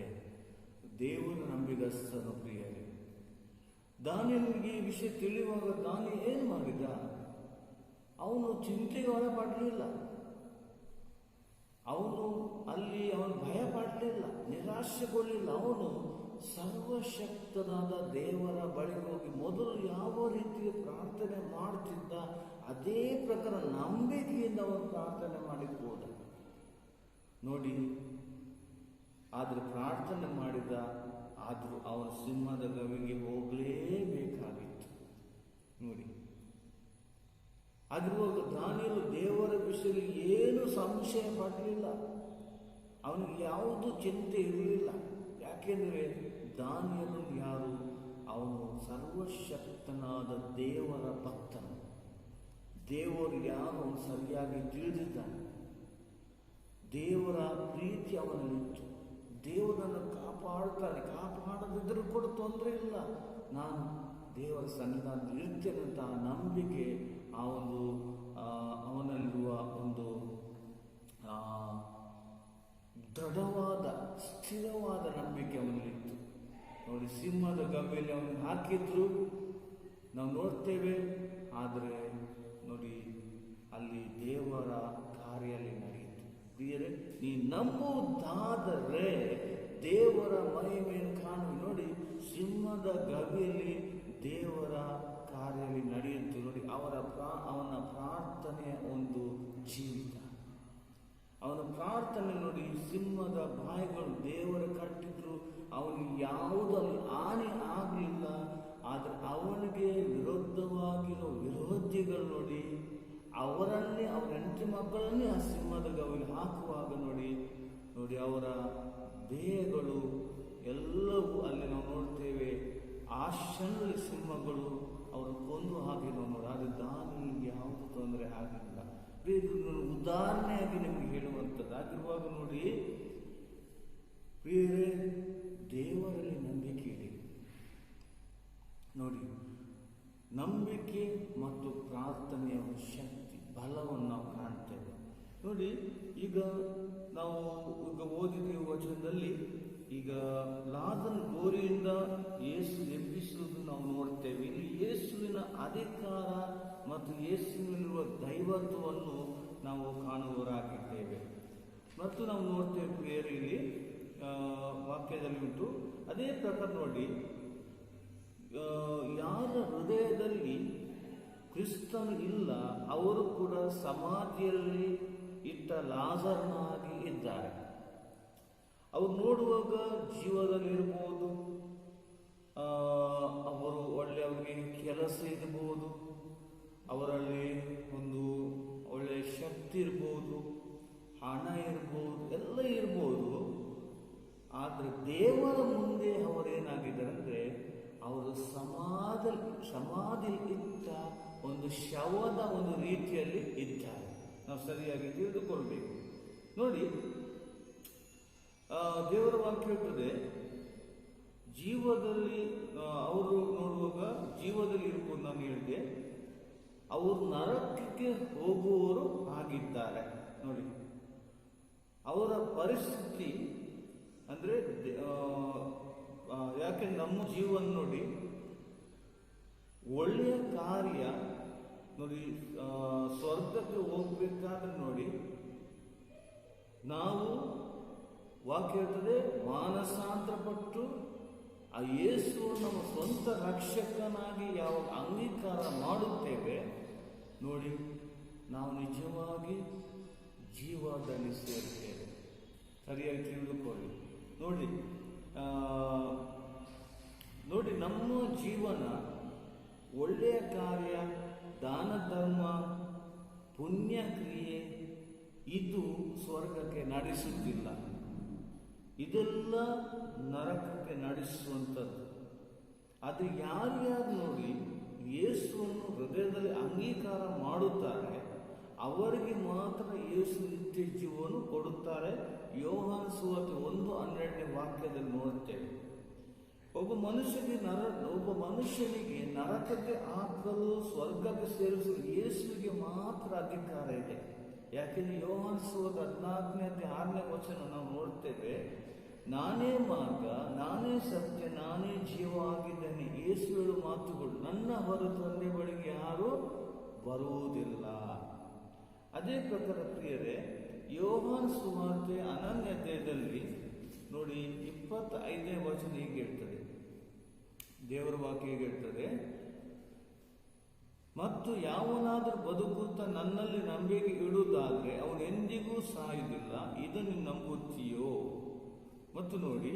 ದೇವರು ನಂಬಿಗಸ್ತನು. ಪ್ರಿಯರೇ, ದಾನಿಯೇಲನಿಗೆ ಈ ವಿಷಯ ತಿಳಿಯುವಾಗ ದಾನಿಯೇಲ ಏನು ಮಾಡಿದ? ಅವನು ಚಿಂತೆಗೆ ಒಳಪಡಲಿಲ್ಲ, ಅವನು ಭಯ ಪಡಲಿಲ್ಲ, ನಿರಾಶೆಗೊಳ್ಳಿಲ್ಲ. ಅವನು ಸರ್ವಶಕ್ತನಾದ ದೇವರ ಬಳಿ ಹೋಗಿ ಮೊದಲು ಯಾವ ರೀತಿಯ ಪ್ರಾರ್ಥನೆ ಮಾಡುತ್ತಿದ್ದ ಅದೇ ಪ್ರಕಾರ ನಂಬಿಕೆಯಿಂದ ಅವನು ಪ್ರಾರ್ಥನೆ ಮಾಡಿದ್ದು ಹೋದ. ನೋಡಿ, ಆದರೆ ಪ್ರಾರ್ಥನೆ ಮಾಡಿದ, ಆದರೂ ಅವನು ಸಿಂಹದ ಗವಿಗೆ ಹೋಗಲೇಬೇಕಾಗಿತ್ತು. ನೋಡಿ, ಆಗಿರುವಾಗ ದಾನಿಯೇಲ ದೇವರ ವಿಷಯದಲ್ಲಿ ಏನು ಸಂಶಯ ಪಡಲಿಲ್ಲ, ಅವನಿಗೆ ಯಾವುದು ಚಿಂತೆ ಇರಲಿಲ್ಲ. ಯಾಕೆಂದರೆ ದಾನಿಯೇಲನು ಯಾರು? ಅವನು ಸರ್ವಶಕ್ತನಾದ ದೇವರ ಭಕ್ತನು. ದೇವರು ಯಾರು ಅವನು ಸರಿಯಾಗಿ ತಿಳಿದಿದ್ದಾನೆ. ದೇವರ ಪ್ರೀತಿ ಅವನಲ್ಲಿತ್ತು. ದೇವರನ್ನು ಕಾಪಾಡುತ್ತಾನೆ. ಕಾಪಾಡದಿದ್ದರೂ ಕೂಡ ತೊಂದರೆ ಇಲ್ಲ, ನಾನು ದೇವರ ಸನ್ನಿಧಾನದಲ್ಲಿ ಇರ್ತೇನೆ ಅಂತ ಆ ನಂಬಿಕೆ, ಆ ಒಂದು ಅವನಲ್ಲಿರುವ ಒಂದು ದೃಢವಾದ ಸ್ಥಿರವಾದ ನಂಬಿಕೆ ಅವನಲ್ಲಿತ್ತು. ನೋಡಿ, ಸಿಂಹದ ಗವಿಯಲ್ಲಿ ಅವನಿಗೆ ಹಾಕಿದ್ರು ನಾವು ನೋಡ್ತೇವೆ. ಆದರೆ ನೋಡಿ, ಅಲ್ಲಿ ದೇವರ ಕಾರ್ಯ ನಡೆಯಿತು. ಪ್ರಿಯರೇ, ನೀ ನಂಬುವುದಾದರೆ ದೇವರ ಮಹಿಮೆಯನ್ನು ಕಾಣುವೆ. ನೋಡಿ, ಸಿಂಹದ ಗವಿಯಲ್ಲಿ ದೇವರ ಕಾರ್ಯ ನಡೆಯುತ್ತೆ. ನೋಡಿ, ಅವನ ಪ್ರಾರ್ಥನೆಯ ಒಂದು ಜೀವಿತ, ಅವನ ಪ್ರಾರ್ಥನೆ ನೋಡಿ, ಸಿಂಹದ ಬಾಯಿಗಳು ದೇವರು ಕಟ್ಟಿದ್ರು, ಅವನಿಗೆ ಯಾವುದಲ್ಲಿ ಹಾನಿ ಆಗಲಿಲ್ಲ. ಆದರೆ ಅವನಿಗೆ ವಿರುದ್ಧವಾಗಿರೋ ವಿರೋಧಿಗಳು ನೋಡಿ, ಅವರನ್ನೇ, ಅವರ ಹೆಂಡತಿ ಮಕ್ಕಳನ್ನೇ ಆ ಸಿಂಹದ ಗವಿಗೆ ಹಾಕುವಾಗ ನೋಡಿ ಅವರ ದೇಹಗಳು ಎಲ್ಲವೂ ಅಲ್ಲಿ ನಾವು ನೋಡ್ತೇವೆ. ಆ ಕ್ಷಣದಲ್ಲಿ ಸಿಂಹಗಳು ಅವರು ಕೊಂದು ಹಾಕಿ ನಾವು ನೋಡಿ. ಆದರೆ ದಾನಿಯೇಲನಿಗೆ ಯಾವುದು ತೊಂದರೆ ಆಗಲಿಲ್ಲ. ಉದಾಹರಣೆಯಾಗಿ ನಿಮಗೆ ಹೇಳುವಂಥದ್ದು ಆಗಿರುವಾಗ ನೋಡಿ, ಪ್ರಿಯರೇ, ದೇವರಲ್ಲಿ ನಂಬಿಕೆ ಇಡಿ. ನೋಡಿ, ನಂಬಿಕೆ ಮತ್ತು ಪ್ರಾರ್ಥನೆಯ ಶಕ್ತಿ, ಬಲವನ್ನು ನಾವು ಕಾಣ್ತೇವೆ. ನೋಡಿ, ಈಗ ಓದಿದ ವಚನದಲ್ಲಿ ಈಗ ಲಾಜರನ ಗೋರಿಯಿಂದ ಯೇಸು ಎಬ್ಬಿಸುವುದು ನಾವು ನೋಡ್ತೇವೆ. ಇಲ್ಲಿ ಯೇಸುವಿನ ಅಧಿಕಾರ ಮತ್ತು ಯೇಸುವಿನಲ್ಲಿರುವ ದೈವತ್ವವನ್ನು ನಾವು ಕಾಣುವವರಾಗಿದ್ದೇವೆ. ಮತ್ತು ನಾವು ನೋಡ್ತೇವೆ ಪ್ರಿಯರೇ, ಇಲ್ಲಿ ವಾಕ್ಯದಲ್ಲಿ ಉಂಟು. ಅದೇ ಪ್ರಕಾರ ನೋಡಿ, ಯಾರ ಹೃದಯದಲ್ಲಿ ಕ್ರಿಸ್ತನು ಇಲ್ಲ ಅವರು ಕೂಡ ಸಮಾಧಿಯಲ್ಲಿ ಇಟ್ಟ ಲಾಜರನಾಗಿ ಇದ್ದಾರೆ. ಅವರು ನೋಡುವಾಗ ಜೀವದಲ್ಲಿರ್ಬೋದು, ಅವರು ಅವರಿಗೆ ಕೆಲಸ ಇರಬಹುದು, ಅವರಲ್ಲಿ ಒಂದು ಒಳ್ಳೆಯ ಶಕ್ತಿ ಇರ್ಬೋದು, ಹಣ ಇರ್ಬೋದು, ಎಲ್ಲ ಇರ್ಬೋದು. ಆದರೆ ದೇವರ ಮುಂದೆ ಅವರೇನಾಗಿದ್ದಾರೆ ಅಂದರೆ ಅವರು ಸಮಾಧಿ ಇಟ್ಟ ಒಂದು ಶವದ ಒಂದು ರೀತಿಯಲ್ಲಿ ಇದ್ದಾರೆ. ನಾವು ಸರಿಯಾಗಿ ತಿಳಿದುಕೊಳ್ಬೇಕು. ನೋಡಿ, ದೇವರ ವಾಕ್ಯ ಹೇಳ್ತದೆ, ಜೀವದಲ್ಲಿ ಅವರು ನೋಡುವಾಗ ಜೀವದಲ್ಲಿ ಇರ್ಬೋದು. ನಾನು ಹೇಳಿದೆ, ಅವರು ನರಕಕ್ಕೆ ಹೋಗುವವರು ಆಗಿದ್ದಾರೆ. ನೋಡಿ, ಅವರ ಪರಿಸ್ಥಿತಿ ಅಂದರೆ ಯಾಕೆ ನಮ್ಮ ಜೀವನ ನೋಡಿ, ಒಳ್ಳೆಯ ಕಾರ್ಯ ನೋಡಿ, ಸ್ವರ್ಗಕ್ಕೆ ಹೋಗ್ಬೇಕಾದ್ರೆ ನೋಡಿ, ನಾವು ವಾಕ್ಯ ಹೇಳ್ತದೆ ಮಾನಸಾಂತರಪಟ್ಟು ಆ ಯೇಸು ನಮ್ಮ ಸ್ವಂತ ರಕ್ಷಕನಾಗಿ ಯಾವಾಗ ಅಂಗೀಕಾರ ಮಾಡುತ್ತೇವೆ ನೋಡಿ, ನಾವು ನಿಜವಾಗಿ ಜೀವದಲ್ಲಿ ಸೇರ್ತೇವೆ. ಸರಿಯಾಗಿ ತಿಳಿದುಕೊಳ್ಳಿ. ನೋಡಿ, ನಮ್ಮ ಜೀವನ ಒಳ್ಳೆಯ ಕಾರ್ಯ, ದಾನ ಧರ್ಮ, ಪುಣ್ಯ ಕ್ರಿಯೆ ಇದು ಸ್ವರ್ಗಕ್ಕೆ ನಡೆಸುತ್ತಿಲ್ಲ. ಇದೆಲ್ಲ ನರಕಕ್ಕೆ ನಡೆಸುವಂಥದ್ದು. ಅದು ಯಾರ್ಯಾರು ನೋಡಿ ಯೇಸುವನ್ನು ಹೃದಯದಲ್ಲಿ ಅಂಗೀಕಾರ ಮಾಡುತ್ತಾರೆ ಅವರಿಗೆ ಮಾತ್ರ ಯೇಸು ನಿತ್ಯ ಜೀವವನ್ನು ಕೊಡುತ್ತಾರೆ. ಯೋಹಾನ ಸುವಾರ್ತೆ 1:12 ವಾಕ್ಯದಲ್ಲಿ ನೋಡುತ್ತೇವೆ. ಒಬ್ಬ ಮನುಷ್ಯನಿಗೆ ನರಕಕ್ಕೆ ಹಾಕಲು, ಸ್ವರ್ಗಕ್ಕೆ ಸೇರಿಸಲು ಯೇಸುವಿಗೆ ಮಾತ್ರ ಅಧಿಕಾರ ಇದೆ. ಯಾಕೆಂದ್ರೆ ಯೋಹಾನ ಸುವಾರ್ತೆ 14:6 ನಾವು ನೋಡ್ತೇವೆ, ನಾನೇ ಮಾರ್ಗ, ನಾನೇ ಸತ್ಯ, ನಾನೇ ಜೀವ ಆಗಿದ್ದೇನೆ. ಯೇಸು ಹೇಳುವ ಮಾತುಗಳು, ನನ್ನ ಹೊರತು ತಂದೆ ಬಳಿಗೆ ಯಾರೂ ಬರುವುದಿಲ್ಲ. ಅದೇ ಪ್ರಕಾರ ಪ್ರಿಯರೇ, ಯೋಹಾನ ಸುವಾರ್ತೆ 11ನೇ ಅಧ್ಯಾಯದಲ್ಲಿ ನೋಡಿ 25ನೇ ವಚನ ಹೀಗೆ ಹೇಳ್ತದೆ, ದೇವರ ವಾಕ್ಯ ಹೀಗೆ ಹೇಳ್ತದೆ, ಮತ್ತು ಯಾವನಾದರೂ ಬದುಕುತ್ತಾ ನನ್ನಲ್ಲಿ ನಂಬಿಕೆ ಇಡುವುದಾದರೆ ಅವನು ಎಂದಿಗೂ ಸಾಯುವುದಿಲ್ಲ. ಇದನ್ನು ನಂಬುತ್ತೀಯೋ? ಮತ್ತು ನೋಡಿ,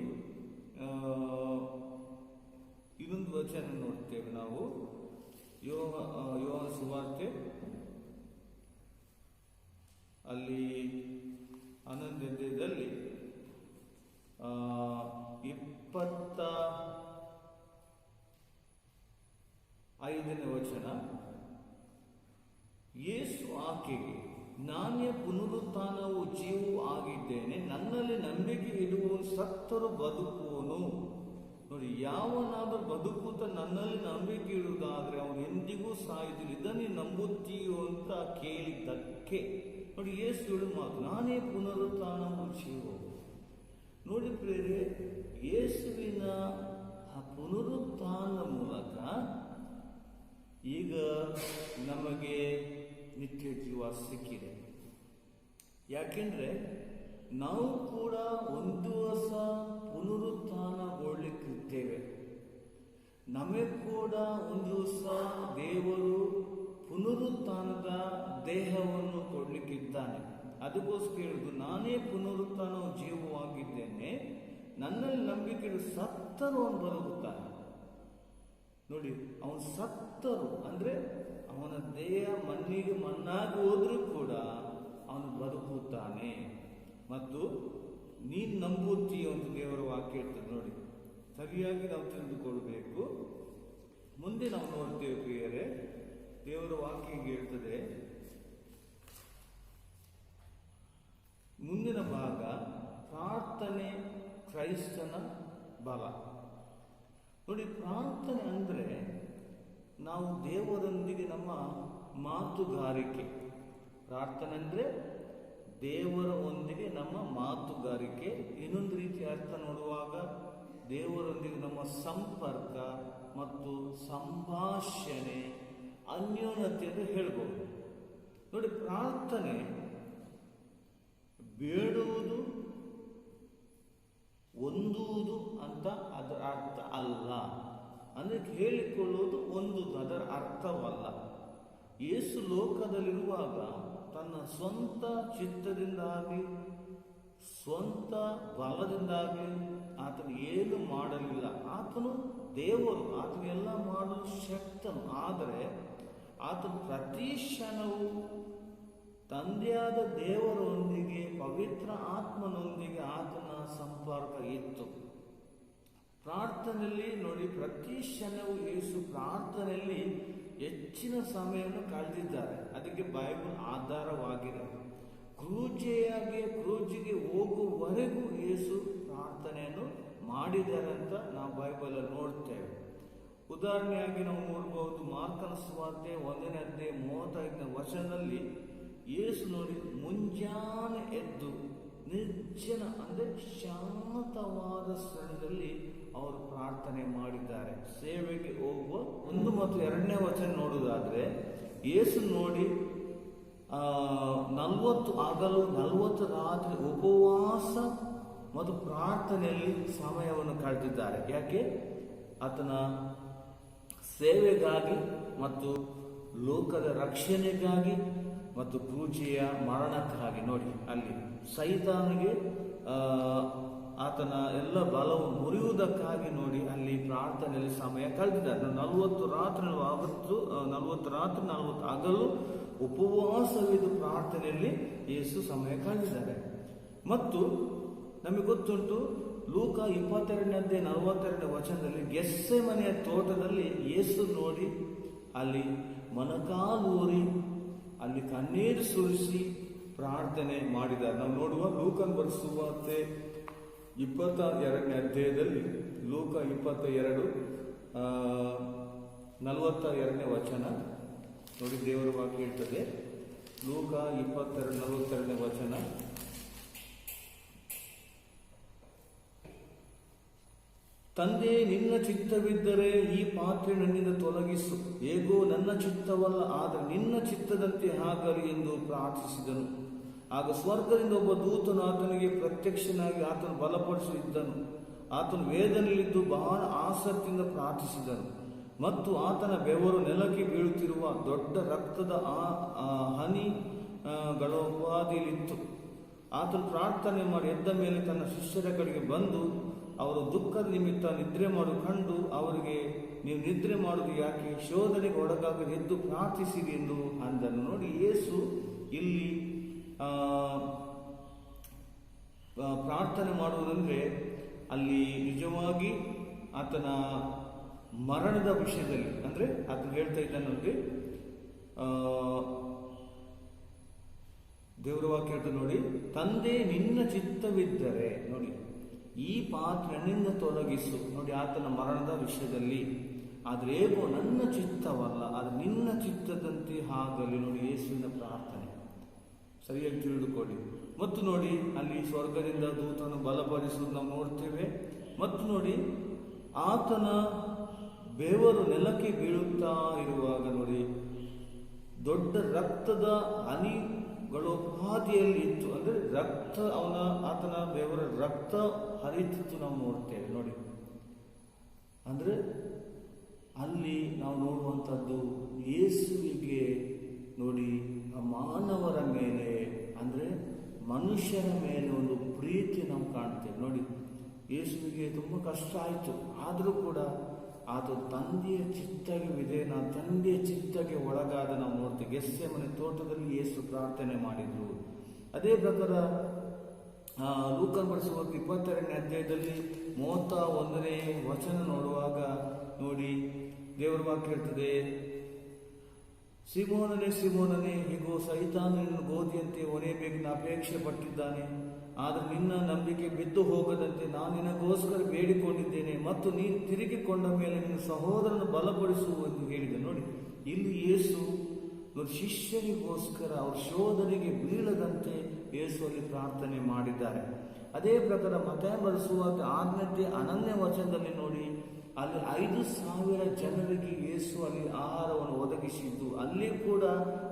ಇನ್ನೊಂದು ವಚನ ನೋಡ್ತೇವೆ ನಾವು, ಯೋಹಾನ ಸುವಾರ್ತೆ ಅಲ್ಲಿ 11ನೇ ಅಧ್ಯಾಯದಲ್ಲಿ 25ನೇ ವಚನ, ಯೇಸು ಆಕೆಗೆ, ನಾನೇ ಪುನರುತ್ಥಾನವೂ ಜೀವವೂ ಆಗಿದ್ದೇನೆ. ನನ್ನಲ್ಲಿ ನಂಬಿಕೆ ಇಡುವವನು ಸತ್ತರೂ ಬದುಕುವನು. ನೋಡಿ, ಯಾವನಾದರೂ ಬದುಕುತ್ತಾ ನನ್ನಲ್ಲಿ ನಂಬಿಕೆ ಇಡುವುದಾದ್ರೆ ಅವನು ಎಂದಿಗೂ ಸಾಯುವುದಿಲ್ಲ. ಇದನ್ನೇ ನಂಬುತ್ತೀಯೋ ಅಂತ ಕೇಳಿದ್ದಕ್ಕೆ ನೋಡಿ ಯೇಸು ಹೇಳುವ ಮಾತು, ನಾನೇ ಪುನರುತ್ಥಾನವೂ ಜೀವವು. ನೋಡಿ ಪ್ರಿಯರೇ, ಯೇಸುವಿನ ಆ ಪುನರುತ್ಥಾನ ಮೂಲಕ ಈಗ ನಮಗೆ ನಿತ್ಯ ಜೀವ ಸಿಕ್ಕಿದೆ. ಯಾಕೆಂದ್ರೆ ನಾವು ಕೂಡ ಒಂದು ದಿವಸ ಪುನರುತ್ಥಾನಗೊಳ್ಳಲಿಕ್ಕಿರ್ತೇವೆ. ನಮಗೆ ಕೂಡ ಒಂದು ದಿವಸ ದೇವರು ಪುನರುತ್ಥಾನದ ದೇಹವನ್ನು ಕೊಡ್ಲಿಕ್ಕಿದ್ದಾನೆ. ಅದಕ್ಕೋಸ್ಕರ ಹೇಳುದು, ನಾನೇ ಪುನರುತ್ಥಾನವು ಜೀವವಾಗಿದ್ದೇನೆ, ನನ್ನಲ್ಲಿ ನಂಬಿಕೆ ಸತ್ತರು ಅವನು ಬದುಕುತ್ತಾನೆ. ನೋಡಿ, ಅವನು ಸತ್ತರು ಅಂದ್ರೆ ಅವನ ದೇಹ ಮಣ್ಣಿಗೆ ಮಣ್ಣಾಗಿ ಹೋದ್ರೂ ಕೂಡ ಅವನು ಬದುಕುತ್ತಾನೆ. ಮತ್ತು ನೀನು ನಂಬುತ್ತೀಯ ಅಂತ ದೇವರ ವಾಕ್ಯ ಹೇಳ್ತದೆ. ನೋಡಿ, ಸರಿಯಾಗಿ ನಾವು ತಿಳಿದುಕೊಳ್ಬೇಕು. ಮುಂದೆ ನಾವು ನೋಡ್ತೇವೆ ಪ್ರಿಯರೇ, ದೇವರ ವಾಕ್ಯ ಹೇಳ್ತದೆ, ಮುಂದಿನ ಭಾಗ ಪ್ರಾರ್ಥನೆ ಕ್ರೈಸ್ತನ ಬಲ. ನೋಡಿ, ಪ್ರಾರ್ಥನೆ ಅಂದರೆ ನಾವು ದೇವರೊಂದಿಗೆ ನಮ್ಮ ಮಾತುಗಾರಿಕೆ. ಪ್ರಾರ್ಥನೆ ಅಂದರೆ ದೇವರ ಒಂದಿಗೆ ನಮ್ಮ ಮಾತುಗಾರಿಕೆ. ಇನ್ನೊಂದು ರೀತಿ ಅರ್ಥ ನೋಡುವಾಗ ದೇವರೊಂದಿಗೆ ನಮ್ಮ ಸಂಪರ್ಕ ಮತ್ತು ಸಂಭಾಷಣೆ, ಅನ್ಯೋನ್ಯತೆ ಅಂತ ಹೇಳ್ಬೋದು. ನೋಡಿ, ಪ್ರಾರ್ಥನೆ ಬೇಡುವುದು, ಹೊಂದುವುದು ಅಂತ ಅದರ ಅರ್ಥ ಅಲ್ಲ. ಅಂದರೆ ಹೇಳಿಕೊಳ್ಳುವುದು ಒಂದು ಅದರ ಅರ್ಥವಲ್ಲ. ಯೇಸು ಲೋಕದಲ್ಲಿರುವಾಗ ತನ್ನ ಸ್ವಂತ ಚಿತ್ತದಿಂದಾಗಲಿ ಸ್ವಂತ ಬಲದಿಂದಾಗಲಿ ಆತನು ಏನು ಮಾಡಲಿಲ್ಲ. ಆತನು ದೇವರು, ಆತನೆಲ್ಲ ಮಾಡಲು ಶಕ್ತನು. ಆದರೆ ಆತನು ಪ್ರತಿ ಕ್ಷಣವೂ ತಂದೆಯಾದ ದೇವರೊಂದಿಗೆ ಪವಿತ್ರ ಆತ್ಮನೊಂದಿಗೆ ಆತನ ಸಂಪರ್ಕ ಇತ್ತು. ಪ್ರಾರ್ಥನೆಯಲ್ಲಿ ನೋಡಿ, ಪ್ರತಿ ಕ್ಷಣವೂ ಯೇಸು ಪ್ರಾರ್ಥನೆಯಲ್ಲಿ ಹೆಚ್ಚಿನ ಸಮಯವನ್ನು ಕಳೆದಿದ್ದಾರೆ. ಅದಕ್ಕೆ ಬೈಬಲ್ ಆಧಾರವಾಗಿದೆ. ಕ್ರೂಜಿಗೆ ಹೋಗುವವರೆಗೂ ಯೇಸು ಪ್ರಾರ್ಥನೆಯನ್ನು ಮಾಡಿದ್ದಾರೆ ಅಂತ ನಾವು ಬೈಬಲಲ್ಲಿ ನೋಡ್ತೇವೆ. ಉದಾಹರಣೆಯಾಗಿ ನಾವು ನೋಡಬಹುದು, ಮಾರ್ಕನ ಸುವಾರ್ತೆ 1ನೇ ಅಧ್ಯಾಯ 35ನೇ ವಚನದಲ್ಲಿ ಯೇಸು ನೋಡಿ ಮುಂಜಾನೆ ಎದ್ದು ನಿರ್ಜನ ಅಂದರೆ ಶಾಂತವಾದ ಸ್ಥಳದಲ್ಲಿ ಅವರು ಪ್ರಾರ್ಥನೆ ಮಾಡಿದ್ದಾರೆ. ಸೇವೆಗೆ ಹೋಗುವ 1 ಮತ್ತು 2ನೇ ವಚನ ನೋಡುವುದಾದ್ರೆ ಯೇಸು ನೋಡಿ 40 ಹಗಲು 40 ರಾತ್ರಿ ಉಪವಾಸ ಮತ್ತು ಪ್ರಾರ್ಥನೆಯಲ್ಲಿ ಸಮಯವನ್ನು ಕಳೆದಿದ್ದಾರೆ. ಯಾಕೆ? ಆತನ ಸೇವೆಗಾಗಿ ಮತ್ತು ಲೋಕದ ರಕ್ಷಣೆಗಾಗಿ ಮತ್ತು ಕ್ರೂಜಿಯ ಮರಣಕ್ಕಾಗಿ. ನೋಡಿ, ಅಲ್ಲಿ ಸೈತಾನಿಗೆ ಆತನ ಎಲ್ಲ ಬಲವು ಮುರಿಯುವುದಕ್ಕಾಗಿ ನೋಡಿ ಅಲ್ಲಿ ಪ್ರಾರ್ಥನೆಯಲ್ಲಿ ಸಮಯ ಕಳೆದಿದ್ದಾರೆ. 40 ರಾತ್ರಿ 40 ಹಗಲು ಉಪವಾಸವಿದ್ದು ಪ್ರಾರ್ಥನೆಯಲ್ಲಿ ಯೇಸು ಸಮಯ ಕಳೆದಿದ್ದಾರೆ. ಮತ್ತು ನಮಗೆ ಗೊತ್ತುಂಟು, ಲೂಕ 22ನೇ ಅಧ್ಯಾಯ 42ನೇ ವಚನದಲ್ಲಿ ಗೆತ್ಸೆಮನೆಯ ತೋಟದಲ್ಲಿ ಯೇಸು ನೋಡಿ ಅಲ್ಲಿ ಮೊಣಕಾಲೂರಿ ಅಲ್ಲಿ ಕಣ್ಣೀರು ಸುರಿಸಿ ಪ್ರಾರ್ಥನೆ ಮಾಡಿದ್ದಾರೆ. ನಾವು ನೋಡುವ ಲೂಕನ್ ಬರೆಸುವಾರ್ತೆ 22ನೇ ಅಧ್ಯಾಯದಲ್ಲಿ ಲೂಕ 22 42ನೇ ವಚನ ನೋಡಿ, ದೇವರ ವಾಕ್ಯ ಹೇಳ್ತದೆ. ಲೂಕ 22 42ನೇ ವಚನ, ತಂದೆ, ನಿನ್ನ ಚಿತ್ತವಿದ್ದರೆ ಈ ಪಾತ್ರೆ ನನ್ನಿಂದ ತೊಲಗಿಸು, ಹೇಗೋ ನನ್ನ ಚಿತ್ತವಲ್ಲ ಆದರೆ ನಿನ್ನ ಚಿತ್ತದಂತೆ ಆಗಲಿ ಎಂದು ಪ್ರಾರ್ಥಿಸಿದನು. ಆಗ ಸ್ವರ್ಗದಿಂದ ಒಬ್ಬ ದೂತನು ಆತನಿಗೆ ಪ್ರತ್ಯಕ್ಷನಾಗಿ ಆತನು ಬಲಪಡಿಸಿದ್ದನು. ಆತನು ವೇದನೆಯಲ್ಲಿದ್ದು ಬಹಳ ಆಸಕ್ತಿಯಿಂದ ಪ್ರಾರ್ಥಿಸಿದನು ಮತ್ತು ಆತನ ಬೆವರು ನೆಲಕ್ಕೆ ಬೀಳುತ್ತಿರುವ ದೊಡ್ಡ ರಕ್ತದ ಹನಿಗಳ ಉಪಾದಿಯಲ್ಲಿತ್ತು. ಆತನು ಪ್ರಾರ್ಥನೆ ಮಾಡಿ ಎದ್ದ ಮೇಲೆ ತನ್ನ ಶಿಷ್ಯರ ಕಡೆಗೆ ಬಂದು ಅವರು ದುಃಖದ ನಿಮಿತ್ತ ನಿದ್ರೆ ಮಾಡು ಕಂಡು ಅವರಿಗೆ, ನೀವು ನಿದ್ರೆ ಮಾಡುವುದು ಯಾಕೆ? ಶೋಧನೆಗೆ ಒಳಗಾಗದೆ ಎದ್ದು ಪ್ರಾರ್ಥಿಸಿರಿ ಎಂದು ಅಂದನು. ನೋಡಿ, ಯೇಸು ಇಲ್ಲಿ ಪ್ರಾರ್ಥನೆ ಮಾಡುವುದಂದ್ರೆ ಅಲ್ಲಿ ನಿಜವಾಗಿ ಆತನ ಮರಣದ ವಿಷಯದಲ್ಲಿ, ಅಂದ್ರೆ ಆತನು ಹೇಳ್ತಾ ಇದ್ದಾನಂದ್ರೆ ದೇವರ ವಾಕ್ಯ ಹೇಳ್ತಾ ನೋಡಿ, ತಂದೆ ನಿನ್ನ ಚಿತ್ತವಿದ್ದರೆ ನೋಡಿ ಈ ಪಾತ್ರೆ ನನ್ನಿಂದ ತೊಲಗಿಸು. ನೋಡಿ, ಆತನ ಮರಣದ ವಿಷಯದಲ್ಲಿ, ಆದ್ರೆ ಹೇಗೋ ನನ್ನ ಚಿತ್ತವಲ್ಲ ಅದು ನಿನ್ನ ಚಿತ್ತದಂತೆ ಆಗಲಿ. ನೋಡಿ, ಯೇಸುವಿನ ಪ್ರಾರ್ಥನೆ ಸರಿಯಾಗಿ ತಿಳಿದುಕೊಳ್ಳಿ. ಮತ್ತು ನೋಡಿ, ಅಲ್ಲಿ ಸ್ವರ್ಗದಿಂದ ದೂತನು ಬಲಪಡಿಸುವುದು ನಾವು ನೋಡ್ತೇವೆ. ಮತ್ತು ನೋಡಿ, ಆತನ ಬೆವರು ನೆಲಕ್ಕೆ ಬೀಳುತ್ತಾ ಇರುವಾಗ ನೋಡಿ ದೊಡ್ಡ ರಕ್ತದ ಹನಿಗಳು ಹಾದಿಯಲ್ಲಿ ಇತ್ತು. ಅಂದ್ರೆ ರಕ್ತ ಆತನ ಬೆವರ ರಕ್ತ ಹರಿತಿತ್ತು ನಾವು ನೋಡ್ತೇವೆ. ನೋಡಿ, ಅಂದ್ರೆ ಅಲ್ಲಿ ನಾವು ನೋಡುವಂಥದ್ದು ಯೇಸುವಿಗೆ ನೋಡಿ ಮಾನವರ ಮೇಲೆ ಅಂದ್ರೆ ಮನುಷ್ಯರ ಮೇಲೆ ಒಂದು ಪ್ರೀತಿ ನಾವು ಕಾಣ್ತೇವೆ. ನೋಡಿ, ಯೇಸುವಿಗೆ ತುಂಬ ಕಷ್ಟ ಆಯಿತು, ಆದರೂ ಕೂಡ ಅದು ತಂದೆಯ ಚಿತ್ತಗೆ ವಿಧೇಯನ, ತಂದೆಯ ಚಿತ್ತಗೆ ಒಳಗಾದ ನಾವು ನೋಡ್ತೇವೆ. ಗೆತ್ಸೆಮನೆ ತೋಟದಲ್ಲಿ ಯೇಸು ಪ್ರಾರ್ಥನೆ ಮಾಡಿದ್ರು. ಅದೇ ಪ್ರಕಾರ ಲೂಕನ್ ಬರೆಸುವ 22ನೇ ಅಧ್ಯಾಯದಲ್ಲಿ 31ನೇ ವಚನ ನೋಡುವಾಗ ನೋಡಿ ದೇವರ ವಾಕ್ಯ ಇರ್ತದೆ, ಸಿಮೋನನೇ ಸಿಮೋನನೇ, ಹೀಗೋ ಸೈತಾನನನ್ನು ಗೋಧಿಯಂತೆ ಒನೆಯಬೇಕೆಂದು ಅಪೇಕ್ಷೆ ಪಟ್ಟಿದ್ದಾನೆ. ಆದರೆ ನಿನ್ನ ನಂಬಿಕೆ ಬಿದ್ದು ಹೋಗದಂತೆ ನಾನು ನಿನಗೋಸ್ಕರ ಬೇಡಿಕೊಂಡಿದ್ದೇನೆ ಮತ್ತು ನೀನು ತಿರುಗಿಕೊಂಡ ಮೇಲೆ ನಿನ್ನ ಸಹೋದರನ ಬಲಪಡಿಸು ಎಂದು ಹೇಳಿದೆ. ನೋಡಿ, ಇಲ್ಲಿ ಯೇಸು ಶಿಷ್ಯರಿಗೋಸ್ಕರ ಅವ್ರ ಶೋಧನೆಗೆ ಬೀಳದಂತೆ ಯೇಸು ಅಲ್ಲಿ ಪ್ರಾರ್ಥನೆ ಮಾಡಿದ್ದಾರೆ. ಅದೇ ಪ್ರಕಾರ ಮತ್ತಾಯ ಬರೆಸುವಾಗ 6ನೇ 11ನೇ ವಚನದಲ್ಲಿ ನೋಡಿ ಅಲ್ಲಿ 5,000 ಜನರಿಗೆ ಯೇಸು ಅಲ್ಲಿ ಆಹಾರವನ್ನು ಒದಗಿಸಿದ್ದು, ಅಲ್ಲಿ ಕೂಡ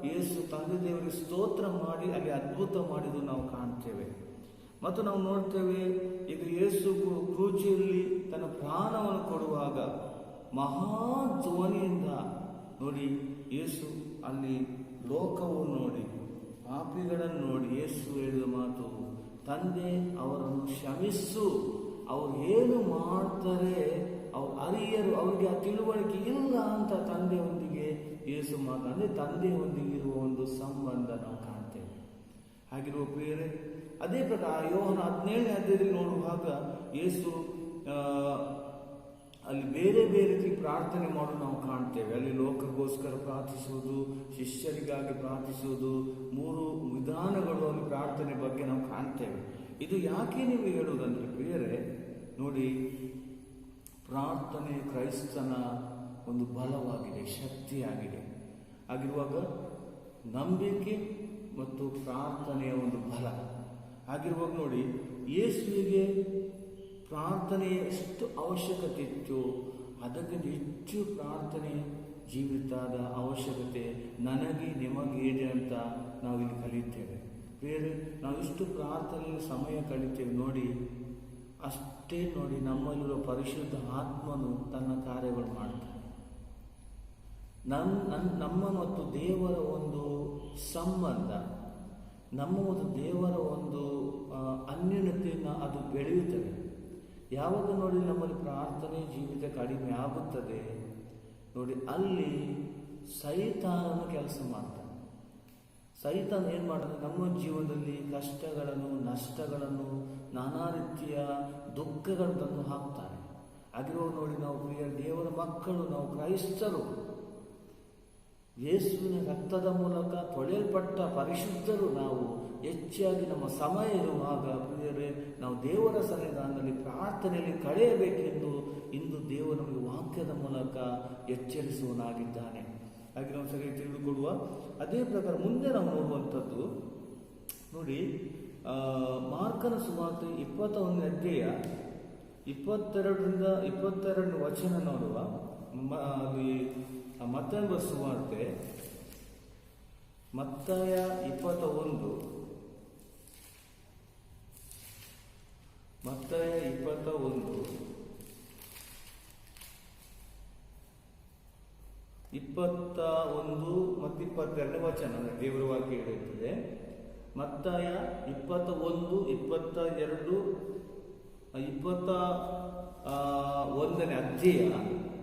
ಯೇಸು ತಂದೆ ದೇವರಿಗೆ ಸ್ತೋತ್ರ ಮಾಡಿ ಅಲ್ಲಿ ಅದ್ಭುತ ಮಾಡಿದ್ದು ನಾವು ಕಾಣ್ತೇವೆ. ಮತ್ತು ನಾವು ನೋಡ್ತೇವೆ, ಈಗ ಯೇಸು ಕ್ರೂಜಿಯಲ್ಲಿ ತನ್ನ ಪ್ರಾಣವನ್ನು ಕೊಡುವಾಗ ಮಹಾಧ್ವನಿಯಿಂದ ನೋಡಿ ಯೇಸು ಅಲ್ಲಿ ಲೋಕವನ್ನು ನೋಡಿ ಪಾಪಿಗಳನ್ನು ನೋಡಿ ಯೇಸು ಹೇಳಿದ ಮಾತು, ತಂದೆ ಅವರನ್ನು ಕ್ಷಮಿಸು, ಅವ್ರು ಏನು ಮಾಡ್ತಾರೆ ಅವ್ರು ಅರಿಯರು, ಅವರಿಗೆ ಆ ತಿಳುವಳಿಕೆ ಇಲ್ಲ ಅಂತ ತಂದೆಯೊಂದಿಗೆ ಯೇಸು ಅಂದರೆ ತಂದೆಯೊಂದಿಗೆ ಇರುವ ಒಂದು ಸಂಬಂಧ ನಾವು ಕಾಣ್ತೇವೆ. ಹಾಗಿರುವ ಪ್ರಿಯರೇ, ಅದೇ ಪ್ರಕಾರ ಯೋಹನ 17ನೇ ಅಧ್ಯಾಯದಲ್ಲಿ ನೋಡುವಾಗ ಯೇಸು ಅಲ್ಲಿ ಬೇರೆ ಬೇರೆ ರೀತಿ ಪ್ರಾರ್ಥನೆ ಮಾಡೋದು ನಾವು ಕಾಣ್ತೇವೆ. ಅಲ್ಲಿ ಲೋಕಕ್ಕೋಸ್ಕರ ಪ್ರಾರ್ಥಿಸುವುದು, ಶಿಷ್ಯರಿಗಾಗಿ ಪ್ರಾರ್ಥಿಸುವುದು, 3 ವಿಧಾನಗಳು ಅಲ್ಲಿ ಪ್ರಾರ್ಥನೆ ಬಗ್ಗೆ ನಾವು ಕಾಣ್ತೇವೆ. ಇದು ಯಾಕೆ ನೀವು ಹೇಳುವುದಂದ್ರೆ ಪ್ರಿಯರೇ, ನೋಡಿ, ಪ್ರಾರ್ಥನೆ ಕ್ರೈಸ್ತನ ಒಂದು ಬಲವಾಗಿದೆ, ಶಕ್ತಿಯಾಗಿದೆ. ಆಗಿರುವಾಗ ನಂಬಿಕೆ ಮತ್ತು ಪ್ರಾರ್ಥನೆಯ ಒಂದು ಬಲ ಆಗಿರುವಾಗ ನೋಡಿ, ಯೇಸುವಿಗೆ ಪ್ರಾರ್ಥನೆಯ ಎಷ್ಟು ಅವಶ್ಯಕತೆ ಇತ್ತು, ಅದಕ್ಕಿಂತ ಹೆಚ್ಚು ಪ್ರಾರ್ಥನೆ ಜೀವಿತದ ಅವಶ್ಯಕತೆ ನನಗೆ ನಿಮಗೆ ಇದೆ ಅಂತ ನಾವಿಲ್ಲಿ ಕಲಿತೇವೆ. ಬೇರೆ ನಾವು ಇಷ್ಟು ಪ್ರಾರ್ಥನೆಯಲ್ಲಿ ಸಮಯ ಕಲಿತೇವೆ ನೋಡಿ, ಅಷ್ಟೇ ನೋಡಿ ನಮ್ಮಲ್ಲಿರುವ ಪರಿಶುದ್ಧ ಆತ್ಮನು ತನ್ನ ಕಾರ್ಯಗಳು ಮಾಡ್ತಾನೆ. ನಮ್ಮ ಮತ್ತು ದೇವರ ಒಂದು ಸಂಬಂಧ, ನಮ್ಮ ಮತ್ತು ದೇವರ ಒಂದು ಅನ್ಯೋನ್ಯತೆಯನ್ನು ಅದು ಬೆಳೆಯುತ್ತದೆ. ಯಾವಾಗ ನೋಡಿ ನಮ್ಮಲ್ಲಿ ಪ್ರಾರ್ಥನೆ ಜೀವಿತ ಕಡಿಮೆ ಆಗುತ್ತದೆ ನೋಡಿ, ಅಲ್ಲಿ ಸೈತಾನನು ಕೆಲಸ ಮಾಡ್ತಾನೆ. ಸೈತಾನ ಏನು ಮಾಡ್ತಾನೆ, ನಮ್ಮ ಜೀವನದಲ್ಲಿ ಕಷ್ಟಗಳನ್ನು, ನಷ್ಟಗಳನ್ನು, ನಾನಾ ರೀತಿಯ ದುಃಖಗಳನ್ನು ಹಾಕ್ತಾನೆ. ಆಗಿರೋ ನೋಡಿ, ನಾವು ಪ್ರಿಯ ದೇವರ ಮಕ್ಕಳು, ನಾವು ಕ್ರೈಸ್ತರು, ಯೇಸುವಿನ ರಕ್ತದ ಮೂಲಕ ತೊಳೆಯಲ್ಪಟ್ಟ ಪರಿಶುದ್ಧರು ನಾವು ಹೆಚ್ಚಾಗಿ ನಮ್ಮ ಸಮಯ ಇರುವಾಗ ಪ್ರಿಯರೇ, ನಾವು ದೇವರ ಸನ್ನಿಧಾನದಲ್ಲಿ ಪ್ರಾರ್ಥನೆಯಲ್ಲಿ ಕಳೆಯಬೇಕೆಂದು ಇಂದು ದೇವರು ನಮಗೆ ವಾಕ್ಯದ ಮೂಲಕ ಎಚ್ಚರಿಸುವನಾಗಿದ್ದಾನೆ. ಹಾಗೆ ನಾವು ಸರಿಯಾಗಿ ತಿಳಿದುಕೊಡುವ. ಅದೇ ಪ್ರಕಾರ ಮುಂದೆ ನಾವು ನೋಡುವಂಥದ್ದು ನೋಡಿ, ಮಾರ್ಕನ ಸುವಾರ್ತೆ 21ನೇ ಅಧ್ಯಾಯ 22ರಿಂದ 22ನೇ ವಚನ ನೋಡುವ. ಅಲ್ಲಿ ಮತ್ತಾಯ ಸುವಾರ್ತೆ ಮತ್ತಾಯ 21 ಮತ್ತಾಯ 21 ಮತ್ತು 22ನೇ ವಚನ ದೇವರ ವಾಕ್ಯ ಹೇಳುತ್ತದೆ. ಮತ್ತಾಯ 21, 22, 21ನೇ ಅಧ್ಯಾಯ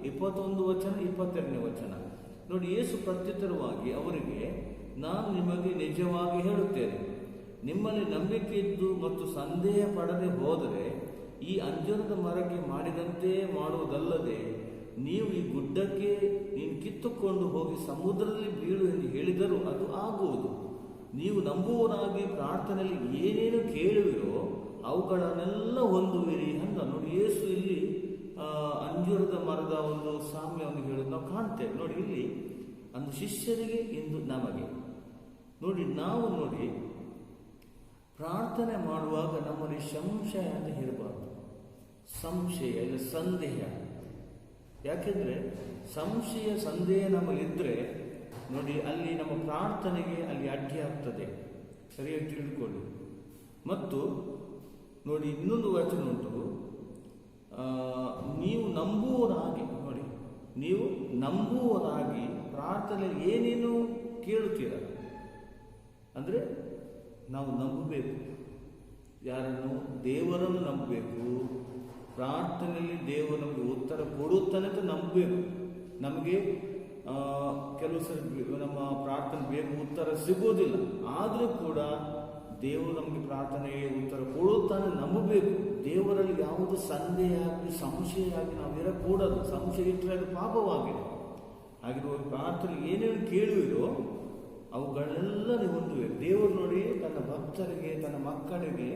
21 ವಚನ, 22ನೇ ವಚನ ನೋಡಿ. ಯೇಸು ಪ್ರತ್ಯುತ್ತರವಾಗಿ ಅವರಿಗೆ, ನಾನು ನಿಮಗೆ ನಿಜವಾಗಿ ಹೇಳುತ್ತೇನೆ, ನಿಮ್ಮಲ್ಲಿ ನಂಬಿಕೆ ಇದ್ದು ಮತ್ತು ಸಂದೇಹ ಪಡದೆ ಹೋದರೆ ಈ ಅಂಜೂರದ ಮರಕ್ಕೆ ಮಾಡಿದಂತೆ ಮಾಡುವುದಲ್ಲದೆ, ನೀವು ಈ ಗುಡ್ಡಕ್ಕೆ ನೀನು ಕಿತ್ತುಕೊಂಡು ಹೋಗಿ ಸಮುದ್ರದಲ್ಲಿ ಬೀಳು ಎಂದು ಹೇಳಿದರೂ ಅದು ಆಗುವುದು. ನೀವು ನಂಬುವವರಾಗಿ ಪ್ರಾರ್ಥನೆಯಲ್ಲಿ ಏನೇನು ಕೇಳುವಿರೋ ಅವುಗಳನ್ನೆಲ್ಲ ಹೊಂದುವಿರಿ ಅಂತ ನೋಡಿ. ಯೇಸು ಇಲ್ಲಿ ಅಂಜೂರದ ಮರದ ಒಂದು ಸಾಮ್ಯವನ್ನು ಹೇಳೋದು ನಾವು ಕಾಣ್ತೇವೆ ನೋಡಿ. ಇಲ್ಲಿ ಅಂದು ಶಿಷ್ಯರಿಗೆ, ಇಂದು ನಮಗೆ ನೋಡಿ. ನಾವು ನೋಡಿ ಪ್ರಾರ್ಥನೆ ಮಾಡುವಾಗ ನಮ್ಮಲ್ಲಿ ಸಂಶಯ ಅಂತ ಹೇಳಬಾರ್ದು. ಸಂಶಯ ಇಲ್ಲ, ಸಂದೇಹ. ಯಾಕೆಂದ್ರೆ ಸಂಶಯ, ಸಂದೇಹ ನಮ್ಮಲ್ಲಿದ್ದರೆ ನೋಡಿ, ಅಲ್ಲಿ ನಮ್ಮ ಪ್ರಾರ್ಥನೆಗೆ ಅಲ್ಲಿ ಅಡ್ಡಿ ಆಗ್ತದೆ. ಸರಿಯಾಗಿ ತಿಳಿದುಕೊಳ್ಳಿ. ಮತ್ತು ನೋಡಿ, ಇನ್ನೊಂದು ವಚನ ಉಂಟು, ನೀವು ನಂಬುವವರಾಗಿ ನೋಡಿ, ನೀವು ನಂಬುವವರಾಗಿ ಪ್ರಾರ್ಥನೆ ಏನೇನು ಕೇಳುತ್ತೀರ ಅಂದರೆ ನಾವು ನಂಬಬೇಕು. ಯಾರನ್ನು? ದೇವರನ್ನು ನಂಬಬೇಕು. ಪ್ರಾರ್ಥನೆಯಲ್ಲಿ ದೇವರು ನಮಗೆ ಉತ್ತರ ಕೊಡುತ್ತಾನೆ ಅಂತ ನಂಬಬೇಕು. ನಮಗೆ ಕೆಲವು ಸರಿ ನಮ್ಮ ಪ್ರಾರ್ಥನೆ ಬೇಗ ಉತ್ತರ ಸಿಗೋದಿಲ್ಲ, ಆದರೂ ಕೂಡ ದೇವರು ನಮಗೆ ಪ್ರಾರ್ಥನೆಗೆ ಉತ್ತರ ಕೊಡುತ್ತಾನೆ ನಂಬಬೇಕು. ದೇವರಲ್ಲಿ ಯಾವುದು ಸಂದೇಹ ಆಗಲಿ, ಸಂಶಯ ಆಗಲಿ ನಾವು ಇರಕೂಡದು. ಸಂಶಯ ಇಟ್ಟರೆ ಅದು ಪಾಪವಾಗಿದೆ. ಹಾಗಿರುವ ಪ್ರಾರ್ಥನೆ ಏನೇನು ಕೇಳುವಿರೋ ಅವುಗಳೆಲ್ಲ ನೀವು ಹೊಂದುವೆ. ದೇವರು ನೋಡಿ ತನ್ನ ಭಕ್ತರಿಗೆ, ತನ್ನ ಮಕ್ಕಳಿಗೆ,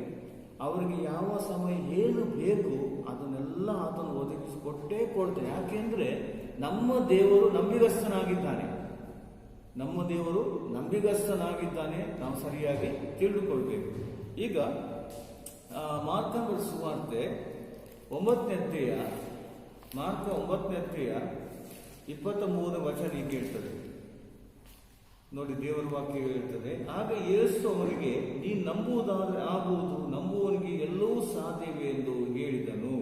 ಅವರಿಗೆ ಯಾವ ಸಮಯ ಏನು ಬೇಕು ಅದನ್ನೆಲ್ಲ ಆತನು ಒದಗಿಸಿಕೊಟ್ಟೇ ಕೊಡ್ತಾನೆ. ಯಾಕೆಂದ್ರೆ ನಮ್ಮ ದೇವರು ನಂಬಿಗಸ್ತನಾಗಿದ್ದಾನೆ. ನಮ್ಮ ದೇವರು ನಂಬಿಗಸ್ತನಾಗಿದ್ದಾನೆ. ನಾವು ಸರಿಯಾಗಿ ತಿಳಿದುಕೊಳ್ಬೇಕು. ಈಗ ಮಾರ್ಕನ ಸುವಾರ್ತೆ 9ನೇ ಅಧ್ಯಾಯ, ಮಾರ್ಕ 9ನೇ ಅಧ್ಯಾಯ 23ನೇ ವಚನ ಹೀಗೆ ಹೇಳ್ತದೆ ನೋಡಿ. ದೇವರ ವಾಕ್ಯ ಹೇಳ್ತದೆ, ಆಗ ಯೇಸು ಅವರಿಗೆ, ನೀನು ನಂಬುವುದಾದರೆ ಆಗುವುದು, ನಂಬುವವನಿಗೆ ಎಲ್ಲವೂ ಸಾಧ್ಯವೇ ಎಂದು ಹೇಳಿದನು.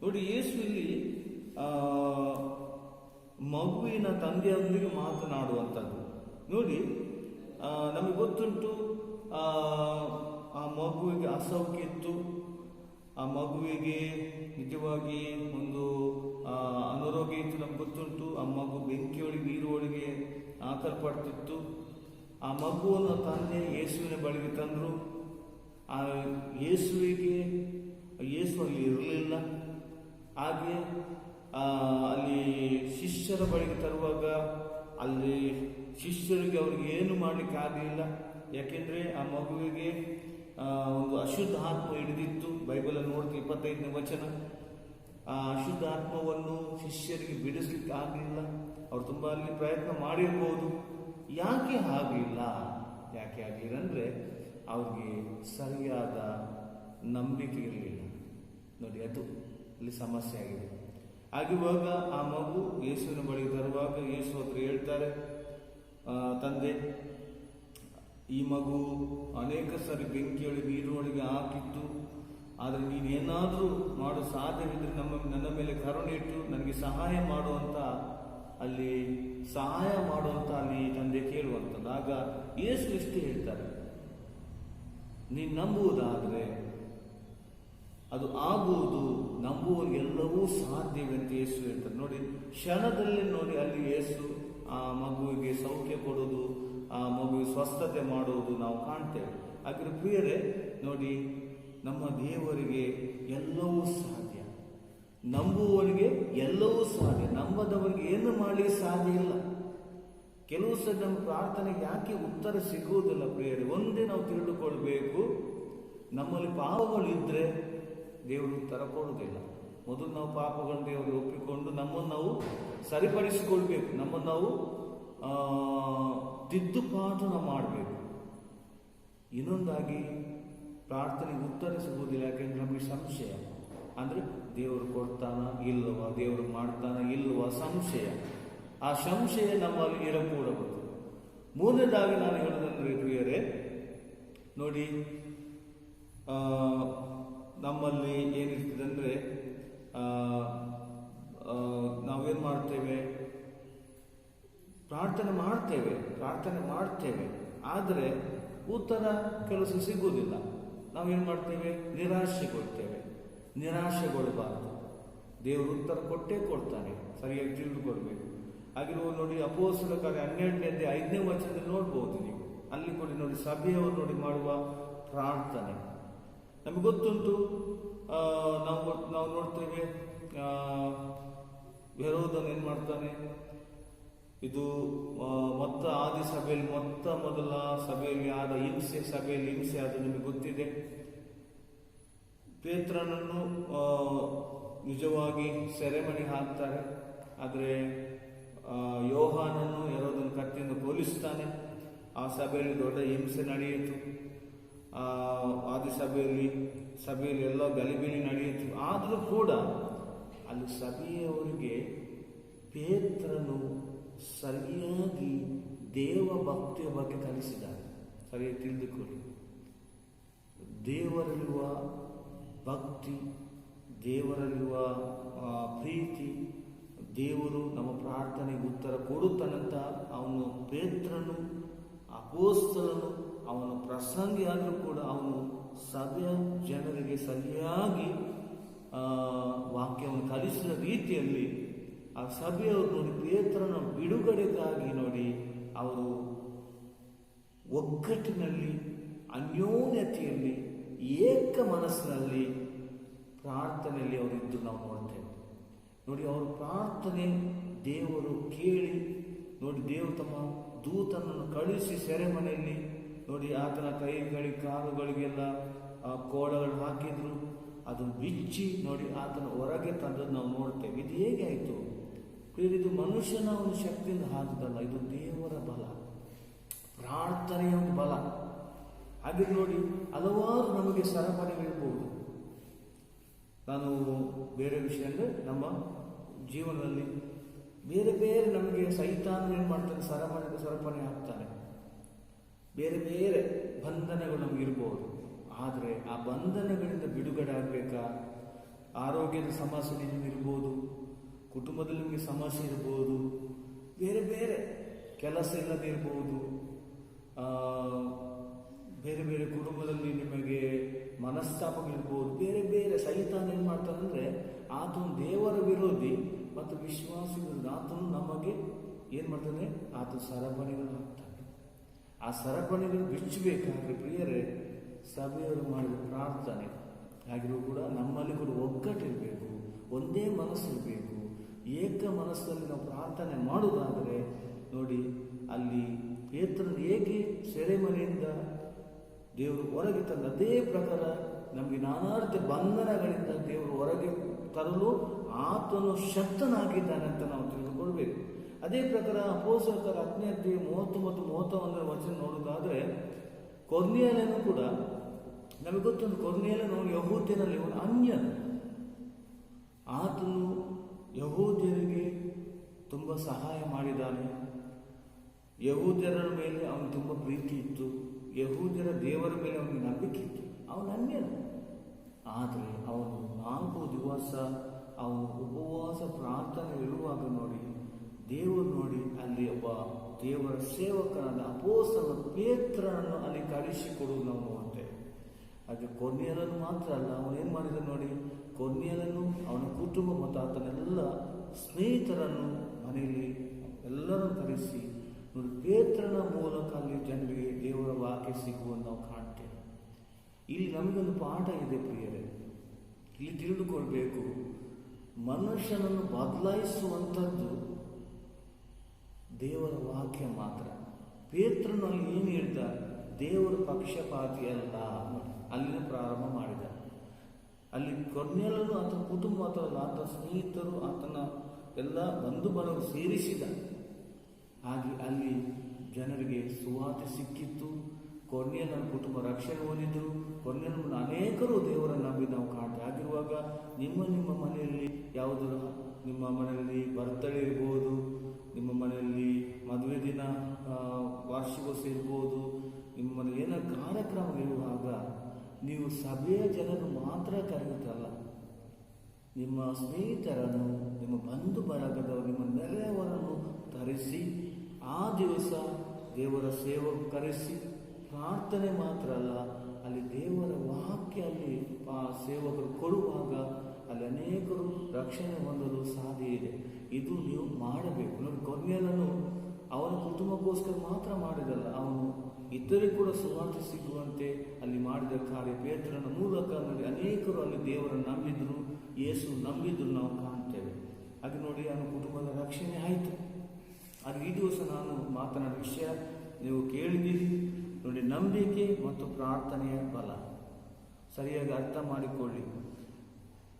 ನೋಡಿ, ಯೇಸು ಇಲ್ಲಿ ಮಗುವಿನ ತಂದೆಯೊಂದಿಗೆ ಮಾತನಾಡುವಂಥದ್ದು ನೋಡಿ. ನಮಗೆ ಗೊತ್ತುಂಟು, ಆ ಮಗುವಿಗೆ ಅಸೌಖ್ಯ ಇತ್ತು. ಆ ಮಗುವಿಗೆ ನಿಜವಾಗಿ ಒಂದು ಅನಾರೋಗ್ಯ ಇತ್ತು, ನಮ್ಗೆ ಗೊತ್ತುಂಟು. ಆ ಮಗು ಬೆಂಕಿಯೊಳಗೆ ನೀರೊಳಗೆ ಹಾಕಲ್ಪಡ್ತಿತ್ತು. ಆ ಮಗುವನ್ನು ತಂದೆ ಯೇಸುವಿನ ಬಳಿಗೆ ತಂದರು. ಆ ಯೇಸು ಅಲ್ಲಿ ಇರಲಿಲ್ಲ. ಹಾಗೆ ಅಲ್ಲಿ ಶಿಷ್ಯರ ಬಳಿಗೆ ತರುವಾಗ ಅಲ್ಲಿ ಶಿಷ್ಯರಿಗೆ ಅವ್ರಿಗೆ ಏನು ಮಾಡಲಿಕ್ಕೆ ಆಗಲಿಲ್ಲ. ಯಾಕೆಂದರೆ ಆ ಮಗುವಿಗೆ ಒಂದು ಅಶುದ್ಧ ಆತ್ಮ ಹಿಡಿದಿತ್ತು. ಬೈಬಲಲ್ಲಿ ನೋಡ್ತೀವಿ 25ನೇ ವಚನ. ಆ ಅಶುದ್ಧ ಆತ್ಮವನ್ನು ಶಿಷ್ಯರಿಗೆ ಬಿಡಿಸ್ಲಿಕ್ಕೆ ಆಗಲಿಲ್ಲ. ಅವ್ರು ತುಂಬ ಅಲ್ಲಿ ಪ್ರಯತ್ನ ಮಾಡಿರ್ಬೋದು. ಯಾಕೆ ಆಗಲಿಲ್ಲ ಅಂದರೆ ಅವ್ರಿಗೆ ಸರಿಯಾದ ನಂಬಿಕೆ ಇರಲಿಲ್ಲ. ನೋಡಿ, ಅದು ಅಲ್ಲಿ ಸಮಸ್ಯೆ ಆಗಿದೆ. ಆಗಿರುವಾಗ ಆ ಮಗು ಯೇಸುವಿನ ಬಳಿಗೆ ತರುವಾಗ ಯೇಸು ಹತ್ರ ಹೇಳ್ತಾರೆ, ತಂದೆ, ಈ ಮಗು ಅನೇಕ ಸಾರಿ ಬೆಂಕಿಯೊಳಗೆ ನೀರಿನೊಳಗೆ ಹಾಕಿತ್ತು. ಆದರೆ ನೀನೇನಾದರೂ ಮಾಡೋ ಸಾಧ್ಯವಿದ್ರೆ ನನ್ನ ಮೇಲೆ ಕರುಣೆ ಇಟ್ಟು ನನಗೆ ಸಹಾಯ ಮಾಡುವಂತ ಅಲ್ಲಿ ತಂದೆ ಕೇಳುವಂಥದ್ದು. ಆಗ ಯೇಸು ಇಷ್ಟೇ ಹೇಳ್ತಾರೆ, ನೀನು ನಂಬುವುದಾದರೆ ಅದು ಆಗುವುದು, ನಂಬುವವರಿಗೆಲ್ಲವೂ ಸಾಧ್ಯವೆಂತ ಯೇಸು ಹೇಳ್ತಾರೆ. ನೋಡಿ, ಕ್ಷಣದಲ್ಲಿ ನೋಡಿ ಅಲ್ಲಿ ಯೇಸು ಆ ಮಗುವಿಗೆ ಸೌಖ್ಯ ಕೊಡೋದು, ಆ ಮಗುವಿಗೆ ಸ್ವಸ್ಥತೆ ಮಾಡುವುದು ನಾವು ಕಾಣ್ತೇವೆ. ಹಾಗೆ ಪ್ರಿಯರೇ, ನೋಡಿ, ನಮ್ಮ ದೇವರಿಗೆ ಎಲ್ಲವೂ ಸಾಧ್ಯ. ನಂಬುವವರಿಗೆ ಎಲ್ಲವೂ ಸಾಧ್ಯ. ನಂಬದವರಿಗೆ ಏನು ಮಾಡಲಿಕ್ಕೆ ಸಾಧ್ಯ ಇಲ್ಲ. ಕೆಲವು ಸರಿ ನಮ್ಮ ಪ್ರಾರ್ಥನೆಗೆ ಯಾಕೆ ಉತ್ತರ ಸಿಗುವುದಿಲ್ಲ ಪ್ರಿಯರೇ? ಒಂದೇ ನಾವು ತಿಳಿದುಕೊಳ್ಬೇಕು, ನಮ್ಮಲ್ಲಿ ಪಾಪಗಳು ಇದ್ರೆ ದೇವರು ಉತ್ತರ ಕೊಡುವುದಿಲ್ಲ. ಮೊದಲು ನಾವು ಪಾಪಗಳನ್ನು ದೇವರಿಗೆ ಒಪ್ಪಿಕೊಂಡು ನಮ್ಮನ್ನು ನಾವು ಸರಿಪಡಿಸಿಕೊಳ್ಬೇಕು. ನಮ್ಮನ್ನು ನಾವು ತಿದ್ದುಪಾಟು ಮಾಡಬೇಕು. ಇನ್ನೊಂದಾಗಿ ಪ್ರಾರ್ಥನೆಗೆ ಉತ್ತರ ಸಿಗುವುದಿಲ್ಲ. ಯಾಕೆಂದ್ರೆ ನಮಗೆ ಸಂಶಯ, ಅಂದರೆ ದೇವರು ಕೊಡ್ತಾನ ಇಲ್ಲವ, ದೇವರು ಮಾಡ್ತಾನ ಇಲ್ಲವ ಸಂಶಯ. ಆ ಸಂಶಯ ನಮ್ಮಲ್ಲಿ ಇರಕೂಡದು. ಮೂರನೇದಾಗಿ ನಾನು ಹೇಳೋದಂದ್ರೆ ಪ್ರಿಯರೇ, ನೋಡಿ, ನಮ್ಮಲ್ಲಿ ಏನಿರ್ತದೆ ಅಂದರೆ ನಾವೇನು ಮಾಡ್ತೇವೆ, ಪ್ರಾರ್ಥನೆ ಮಾಡ್ತೇವೆ, ಆದರೆ ಉತ್ತರ ಕೆಲಸ ಸಿಗುವುದಿಲ್ಲ. ನಾವೇನು ಮಾಡ್ತೇವೆ, ನಿರಾಶೆಗೊಳ್ಳಬಾರದು. ದೇವರು ಉತ್ತರ ಕೊಟ್ಟೇ ಕೊಡ್ತಾನೆ, ಸರಿಯಾಗಿ ತಿಳಿದುಕೊಳ್ಬೇಕು. ಆಗಿರುವ ನೋಡಿ, ಅಪೊಸ್ತಲರ ಕಾರ್ಯ 12ನೇ ಅಧ್ಯಾಯ 5ನೇ ವಚನದಲ್ಲಿ ನೋಡ್ಬೋದು ನೀವು. ಅಲ್ಲಿ ಕೊಡಿ ನೋಡಿ, ಸಭೆಯವರು ನೋಡಿ ಮಾಡುವ ಪ್ರಾರ್ಥನೆ ನಮಗೆ ಗೊತ್ತುಂಟು. ನಾವು ನೋಡ್ತೇವೆ, ಹೆರೋದನು ಏನು ಮಾಡ್ತಾನೆ, ಇದು ಆದಿ ಸಭೆಯಲ್ಲಿ ಮೊದಲ ಸಭೆಯಲ್ಲಿ ಆದ ಹಿಂಸೆ ಅದು ನಿಮಗೆ ಗೊತ್ತಿದೆ. ಪೇತ್ರನನ್ನು ನಿಜವಾಗಿ ಸೆರೆಮಣಿ ಹಾಕ್ತಾರೆ. ಆದರೆ ಯೋಹಾನನ್ನು ಹೆರೋದನ ಕತ್ತಿಯಿಂದ ಕೊಲ್ಲಿಸ್ತಾನೆ. ಆ ಸಭೆಯಲ್ಲಿ ದೊಡ್ಡ ಹಿಂಸೆ ನಡೆಯಿತು. ಆದಿ ಸಭೆಯಲ್ಲಿ ಎಲ್ಲ ಗಲಿಬಿಲಿ ನಡೆಯಿತು. ಆದರೂ ಕೂಡ ಅಲ್ಲಿ ಸಭೆಯವರಿಗೆ ಪೇತ್ರನು ಸರಿಯಾಗಿ ದೇವ ಭಕ್ತಿಯ ಬಗ್ಗೆ ಕಲಿಸಿದ್ದಾರೆ. ಸರಿಯಾಗಿ ತಿಳಿದುಕೊಳ್ಳಿ, ದೇವರಲ್ಲಿರುವ ಭಕ್ತಿ, ದೇವರಲ್ಲಿರುವ ಪ್ರೀತಿ, ದೇವರು ನಮ್ಮ ಪ್ರಾರ್ಥನೆಗೆ ಉತ್ತರ ಕೊಡುತ್ತಾನಂತ ಅವನು ಪೇತ್ರನು ಅಪೊಸ್ತಲನು, ಅವನು ಪ್ರಸಂಗಿ ಆದರೂ ಕೂಡ ಅವನು ಸಭೆಯ ಜನರಿಗೆ ಸರಿಯಾಗಿ ವಾಕ್ಯವನ್ನು ಕಲಿಸಿದ ರೀತಿಯಲ್ಲಿ ಆ ಸಭೆಯವರು ನೋಡಿ, ಪೇತ್ರನ ಬಿಡುಗಡೆಗಾಗಿ ನೋಡಿ ಅವರು ಒಗ್ಗಟ್ಟಿನಲ್ಲಿ, ಅನ್ಯೋನ್ಯತೆಯಲ್ಲಿ, ಏಕ ಮನಸ್ಸಿನಲ್ಲಿ ಪ್ರಾರ್ಥನೆಯಲ್ಲಿ ಅವರಿದ್ದು ನಾವು ನೋಡ್ತೇವೆ. ನೋಡಿ, ಅವರ ಪ್ರಾರ್ಥನೆ ದೇವರು ಕೇಳಿ ನೋಡಿ, ದೇವರು ತಮ್ಮ ದೂತನನ್ನು ಕಳುಹಿಸಿ ಸೆರೆಮನೆಯಲ್ಲಿ ನೋಡಿ ಆತನ ಕೈಗಳಿಗೆ ಕಾಲುಗಳಿಗೆಲ್ಲ ಕೋಳಗಳು ಹಾಕಿದ್ರು. ಅದು ಬಿಚ್ಚಿ ನೋಡಿ ಆತನ ಹೊರಗೆ ತಂದದ್ದು ನಾವು ನೋಡ್ತೇವೆ. ಇದು ಹೇಗೆ ಆಯಿತು? ಇದು ಮನುಷ್ಯನ ಒಂದು ಶಕ್ತಿಯಿಂದ ಆದದಲ್ಲ, ಇದು ದೇವರ ಬಲ, ಪ್ರಾರ್ಥನೆಯ ಒಂದು ಬಲ. ಹಾಗೆ ನೋಡಿ, ಹಲವಾರು ನಮಗೆ ಸರಪಣಿಗಳಿರ್ಬೋದು. ನಾನು ಬೇರೆ ವಿಷಯ ಅಂದರೆ ನಮ್ಮ ಜೀವನದಲ್ಲಿ ಬೇರೆ ಬೇರೆ ನಮಗೆ ಸೈತಾನ ಏನು ಮಾಡ್ತಾನೆ, ಸರಪಣಿ ಹಾಕ್ತಾನೆ. ಬೇರೆ ಬೇರೆ ಬಂಧನಗಳು ನಮಗಿರ್ಬೋದು. ಆದರೆ ಆ ಬಂಧನಗಳಿಂದ ಬಿಡುಗಡೆ ಆಗಬೇಕಾ? ಆರೋಗ್ಯದ ಸಮಸ್ಯೆ ನಿಮಗಿರ್ಬೋದು, ಕುಟುಂಬದಲ್ಲಿ ನಿಮಗೆ ಸಮಸ್ಯೆ ಇರ್ಬೋದು, ಬೇರೆ ಬೇರೆ ಕೆಲಸ ಇಲ್ಲದಿರ್ಬೋದು, ಬೇರೆ ಬೇರೆ ಕುಟುಂಬದಲ್ಲಿ ನಿಮಗೆ ಮನಸ್ತಾಪಗಳಿರ್ಬೋದು. ಬೇರೆ ಬೇರೆ ಸೈತಾನ ಏನು ಮಾಡ್ತಾನಂದರೆ ಆತನು ದೇವರ ವಿರೋಧಿ, ಮತ್ತು ವಿಶ್ವಾಸಿಗಳು ಆತನು ನಮಗೆ ಏನು ಮಾಡ್ತಾನೆ, ಆತ ಸರಪಣಿಗಳು ಹಾಕ್ತಾನೆ. ಆ ಸರಪಣಿಗಳು ಬಿಚ್ಚಬೇಕಾದ್ರೆ ಪ್ರಿಯರೇ ಸಭೆಯವರು ಮಾಡಿದ ಪ್ರಾರ್ಥನೆ ಆಗಿರೂ ಕೂಡ ನಮ್ಮಲ್ಲಿ ಕೂಡ ಒಗ್ಗಟ್ಟಿರಬೇಕು, ಒಂದೇ ಮನಸ್ಸಿರಬೇಕು. ಏಕ ಮನಸ್ಸಲ್ಲಿ ನಾವು ಪ್ರಾರ್ಥನೆ ಮಾಡುವುದಾದರೆ ನೋಡಿ, ಅಲ್ಲಿ ಪೇತ್ರನು ಹೇಗೆ ಸೆರೆಮನೆಯಿಂದ ದೇವರು ಹೊರಗೆ ತಂದ ಅದೇ ಪ್ರಕಾರ ನಮಗೆ ನಾನಾ ರೀತಿಯ ಬಂಧನಗಳಿಂದ ದೇವರು ಹೊರಗೆ ತರಲು ಆತನು ಶಕ್ತನಾಗಿದ್ದಾನೆ ಅಂತ ನಾವು ತಿಳಿದುಕೊಳ್ಬೇಕು. ಅದೇ ಪ್ರಕಾರ ಅಪೊಸ್ತಲರ 10ನೇ ಅಧ್ಯಾಯ 30 ಮತ್ತು 31 ವಚನ ನೋಡುವುದಾದ್ರೆ ಕೊರ್ನೇಲನು ಕೂಡ ನಮಗೆ ಗೊತ್ತೊಂದು, ಕೊರ್ನೇಲನು ಯಹೂದ್ಯನಲ್ಲಿ ಇವನು ಅನ್ಯನು. ಆತನು ಯಹೂದ್ಯರಿಗೆ ತುಂಬ ಸಹಾಯ ಮಾಡಿದ್ದಾನೆ. ಯಹೂದ್ಯರ ಮೇಲೆ ಅವನು ತುಂಬ ಪ್ರೀತಿ ಇತ್ತು, ಯಹೂದ್ಯರ ದೇವರ ಮೇಲೆ ಅವನಿಗೆ ನಂಬಿಕೆ ಇತ್ತು. ಅವನು ಅನ್ಯನು. ಆದರೆ ಅವನು 4 ದಿವಸ ಅವನು ಉಪವಾಸ ಪ್ರಾರ್ಥನೆ ಇರುವಾಗ ನೋಡಿ, ದೇವರು ನೋಡಿ ಅಲ್ಲಿ ಒಬ್ಬ ದೇವರ ಸೇವಕನಾದ ಅಪೊಸ್ತಲ ಪೇತ್ರನನ್ನು ಅಲ್ಲಿ ಕಳಿಸಿಕೊಡುವುದು ನಾವು ನೋಡ್ತೇವೆ. ಹಾಗೆ ಕೊರ್ನೇಲನು ಮಾತ್ರ ಅಲ್ಲ, ಅವನೇನು ಮಾಡಿದ ನೋಡಿ, ಕೊರ್ನೇಲನು ಅವನ ಕುಟುಂಬ ಮತ್ತು ಆತನೆಲ್ಲ ಸ್ನೇಹಿತರನ್ನು ಮನೆಯಲ್ಲಿ ಎಲ್ಲರನ್ನು ಕರೆಸಿ ನೋಡಿ, ಪೇತ್ರನ ಮೂಲಕ ಅಲ್ಲಿ ಜನರಿಗೆ ದೇವರ ವಾಕ್ಯ ಸಿಗುವಂತ ನಾವು ಕಾಣ್ತೇವೆ. ಇಲ್ಲಿ ನಮಗೊಂದು ಪಾಠ ಇದೆ ಪ್ರಿಯರೇ, ಇಲ್ಲಿ ತಿಳಿದುಕೊಳ್ಬೇಕು, ಮನುಷ್ಯನನ್ನು ಬದಲಾಯಿಸುವಂಥದ್ದು ದೇವರ ವಾಕ್ಯ ಮಾತ್ರ. ಪೇತ್ರನಲ್ಲಿ ಏನು ಹೇಳ್ದ, ದೇವರ ಪಕ್ಷಪಾತಿ ಅಲ್ಲ ನೋಡಿ, ಅಲ್ಲಿನ ಪ್ರಾರಂಭ ಮಾಡಿದ. ಅಲ್ಲಿ ಕೊರ್ನೇಲನು ಆತನ ಕುಟುಂಬ ಅಥವಾ ಆತನ ಸ್ನೇಹಿತರು ಆತನ ಎಲ್ಲ ಬಂಧು ಬಳಗ ಸೇರಿಸಿದ. ಹಾಗೆ ಅಲ್ಲಿ ಜನರಿಗೆ ಸುವಾರ್ತೆ ಸಿಕ್ಕಿತ್ತು. ಕೊರ್ನೇಲನ ಕುಟುಂಬ ರಕ್ಷಣೆ ಹೊಂದಿದ್ರು. ಕೊರ್ನೇಲನ ಅನೇಕರು ದೇವರನ್ನು ನಂಬಿ ನಾವು ಕಾಣ್ತೇವೆ. ಆಗಿರುವಾಗ ನಿಮ್ಮ ಮನೆಯಲ್ಲಿ ಯಾವುದಾದ್ರು, ನಿಮ್ಮ ಮನೆಯಲ್ಲಿ ಬರ್ತಡೇ ಇರ್ಬೋದು, ನಿಮ್ಮ ಮನೆಯಲ್ಲಿ ಮದುವೆ ದಿನ ವಾರ್ಷಿಕೋತ್ಸವ ಇರ್ಬೋದು, ನಿಮ್ಮ ಮನೆಯಲ್ಲಿ ಏನೋ ಕಾರ್ಯಕ್ರಮ ಇರುವಾಗ ನೀವು ಸಭೆಯ ಜನರು ಮಾತ್ರ ಕರೆಯುತ್ತಲ್ಲ, ನಿಮ್ಮ ಸ್ನೇಹಿತರನ್ನು, ನಿಮ್ಮ ಬಂಧು ಬಳಗದವರು, ನಿಮ್ಮ ನೆರೆಯವರನ್ನು ತರಿಸಿ ಆ ದಿವಸ ದೇವರ ಸೇವಕ ಕರೆಸಿ ಪ್ರಾರ್ಥನೆ ಮಾತ್ರ ಅಲ್ಲ, ಅಲ್ಲಿ ದೇವರ ವಾಕ್ಯ ಅಲ್ಲಿ ಸೇವಕರು ಕೊಡುವಾಗ ಅಲ್ಲಿ ಅನೇಕರು ರಕ್ಷಣೆ ಹೊಂದಲು ಸಾಧ್ಯ ಇದೆ. ಇದು ನೀವು ಮಾಡಬೇಕು ನೋಡಿ. ಕೊರ್ನೇಲನು ಅವನ ಕುಟುಂಬಕ್ಕೋಸ್ಕರ ಮಾತ್ರ ಮಾಡಿದಲ್ಲ, ಅವನು ಇತರಿಗೆ ಕೂಡ ಸುವಾರ್ತೆ ಸಿಗುವಂತೆ ಅಲ್ಲಿ ಮಾಡಿದ ಕಾರ್ಯ. ಪೇತ್ರನ ಮೂಲಕ ನೋಡಿ ಅನೇಕರು ಅಲ್ಲಿ ದೇವರನ್ನು ನಂಬಿದ್ರು, ಯೇಸು ನಂಬಿದ್ರು ನಾವು ಕಾಣ್ತೇವೆ. ಹಾಗೆ ನೋಡಿ ಅವನ ಕುಟುಂಬದ ರಕ್ಷಣೆ ಆಯಿತು. ಅದು ಈ ದಿವಸ ನಾನು ಮಾತನಾಡಿದ ವಿಷಯ ನೀವು ಕೇಳಿದ್ದೀರಿ ನೋಡಿ, ನಂಬಿಕೆ ಮತ್ತು ಪ್ರಾರ್ಥನೆಯ ಬಲ ಸರಿಯಾಗಿ ಅರ್ಥ ಮಾಡಿಕೊಳ್ಳಿ.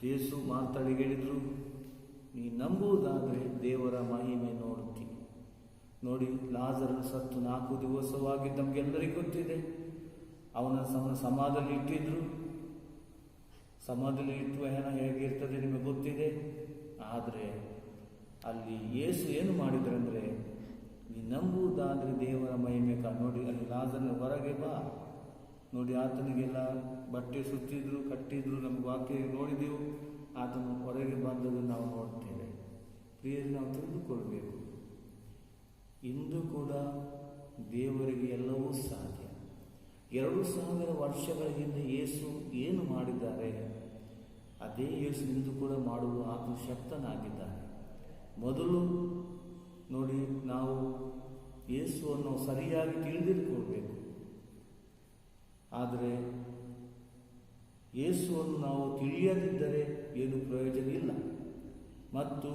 ಯೇಸು ಮಾತಾಡಿ ಹೇಳಿದ್ರು, ನೀ ನಂಬುವುದಾದರೆ ದೇವರ ಮಹಿಮೆ ನೋಡುತ್ತಿ. ನೋಡಿ, ಲಾಜರನು ಸತ್ತು 4 ದಿವಸವಾಗಿ ನಮಗೆಲ್ಲರಿಗೂ ಗೊತ್ತಿದೆ. ಅವನ ಸಮಾಧಿಯಲ್ಲಿ ಇಟ್ಟಿದ್ರು. ಸಮಾಧಿಯಲ್ಲಿ ಇಟ್ಟು ಹೆಣ ಹೇಗಿರ್ತದೆ ನಿಮಗೆ ಗೊತ್ತಿದೆ. ಆದರೆ ಅಲ್ಲಿ ಯೇಸು ಏನು ಮಾಡಿದ್ರಂದ್ರೆ, ನೀ ನಂಬುವುದಾದರೆ ದೇವರ ಮಹಿಮೆ ನೋಡಿ, ಅಲ್ಲಿ ಲಾಜರನ ಹೊರಗೆ ಬಾ ನೋಡಿ, ಆತನಿಗೆಲ್ಲ ಬಟ್ಟೆ ಸುತ್ತಿದ್ರು, ಕಟ್ಟಿದ್ರು, ನಮ್ಗೆ ವಾಕ್ಯ ನೋಡಿದೆವು. ಆತನು ಹೊರಗೆ ಬಂದದ್ದು ನಾವು ನೋಡ್ತೇವೆ. ಪ್ರಿಯರು, ನಾವು ತಿಳಿದುಕೊಳ್ಬೇಕು, ಇಂದು ಕೂಡ ದೇವರಿಗೆ ಎಲ್ಲವೂ ಸಾಧ್ಯ. 2000 ವರ್ಷಗಳ ಹಿಂದೆ ಯೇಸು ಏನು ಮಾಡಿದ್ದಾರೆ, ಅದೇ ಯೇಸು ಇಂದು ಕೂಡ ಮಾಡಲು ಆತನು ಶಕ್ತನಾಗಿದ್ದಾನೆ. ಮೊದಲು ನೋಡಿ, ನಾವು ಯೇಸುವನ್ನು ಸರಿಯಾಗಿ ತಿಳಿದುಕೊಳ್ಬೇಕು. ಆದರೆ ಯೇಸುವನ್ನು ನಾವು ತಿಳಿಯದಿದ್ದರೆ ಏನು ಪ್ರಯೋಜನ ಇಲ್ಲ. ಮತ್ತು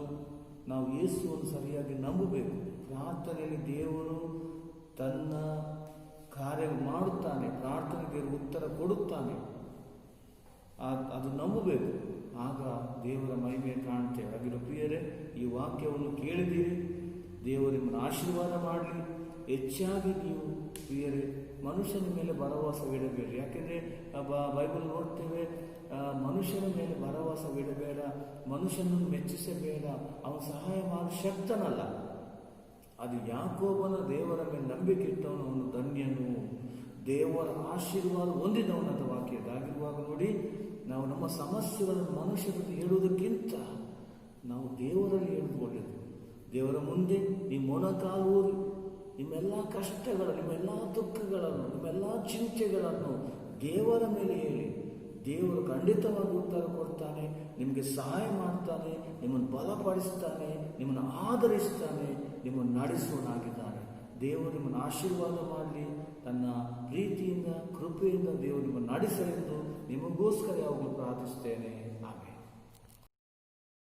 ನಾವು ಯೇಸುವನ್ನು ಸರಿಯಾಗಿ ನಂಬಬೇಕು. ಪ್ರಾರ್ಥನೆಯಲ್ಲಿ ದೇವರು ತನ್ನ ಕಾರ್ಯ ಮಾಡುತ್ತಾನೆ, ಪ್ರಾರ್ಥನೆಗೆ ಉತ್ತರ ಕೊಡುತ್ತಾನೆ. ಅದು ನಂಬಬೇಕು, ಆಗ ದೇವರ ಮಹಿಮೆ ಕಾಣ್ತೇವೆ. ಹಾಗಿರೋ ಪ್ರಿಯರೇ, ಈ ವಾಕ್ಯವನ್ನು ಕೇಳಿದ್ದೀರಿ, ದೇವರು ನಿಮ್ಮನ್ನು ಆಶೀರ್ವಾದ ಮಾಡಲಿ. ಹೆಚ್ಚಾಗಿ ನೀವು ಪ್ರಿಯರೇ ಮನುಷ್ಯನ ಮೇಲೆ ಭರವಸವಿಡಬೇಡಿ. ಯಾಕೆಂದರೆ ಬೈಬಲ್ ನೋಡ್ತೇವೆ, ಮನುಷ್ಯನ ಮೇಲೆ ಭರವಸವಿಡಬೇಡ, ಮನುಷ್ಯನನ್ನು ಮೆಚ್ಚಿಸಬೇಡ, ಅವನು ಸಹಾಯ ಮಾಡಲು ಶಕ್ತನಲ್ಲ. ಅದು ಯಾಕೋಬನ ದೇವರ ಮೇಲೆ ನಂಬಿಕೆ ಇಟ್ಟವನು ಅವನು ಧನ್ಯನು, ದೇವರ ಆಶೀರ್ವಾದ ಹೊಂದಿದವನಂತ ವಾಕ್ಯ. ಆಗಿರುವಾಗ ನೋಡಿ, ನಾವು ನಮ್ಮ ಸಮಸ್ಯೆಗಳನ್ನು ಮನುಷ್ಯರಲ್ಲಿ ಹೇಳುವುದಕ್ಕಿಂತ ನಾವು ದೇವರಲ್ಲಿ ಹೇಳುವುದು ಒಳ್ಳೆಯದು. ದೇವರ ಮುಂದೆ ಈ ಮೊಣಕಾಲೂರಿ ನಿಮ್ಮೆಲ್ಲ ಕಷ್ಟಗಳನ್ನು, ನಿಮ್ಮೆಲ್ಲ ದುಃಖಗಳನ್ನು, ನಿಮ್ಮೆಲ್ಲ ಚಿಂತೆಗಳನ್ನು ದೇವರ ಮೇಲೆ ಹೇಳಿ. ದೇವರು ಖಂಡಿತವಾಗಿ ಉತ್ತರ ಕೊಡ್ತಾನೆ, ನಿಮಗೆ ಸಹಾಯ ಮಾಡ್ತಾನೆ, ನಿಮ್ಮನ್ನು ಬಲಪಡಿಸ್ತಾನೆ, ನಿಮ್ಮನ್ನು ಆಧರಿಸ್ತಾನೆ, ನಿಮ್ಮನ್ನು ನಡೆಸುವನಾಗಿದ್ದಾನೆ. ದೇವರು ನಿಮ್ಮನ್ನು ಆಶೀರ್ವಾದ ಮಾಡಲಿ. ತನ್ನ ಪ್ರೀತಿಯಿಂದ ಕೃಪೆಯಿಂದ ದೇವರು ನಿಮ್ಮನ್ನು ನಡೆಸಲೆಂದು ನಿಮಗೋಸ್ಕರ ಯಾವಾಗಲೂ ಪ್ರಾರ್ಥಿಸ್ತೇನೆ. ಆಮೇಲೆ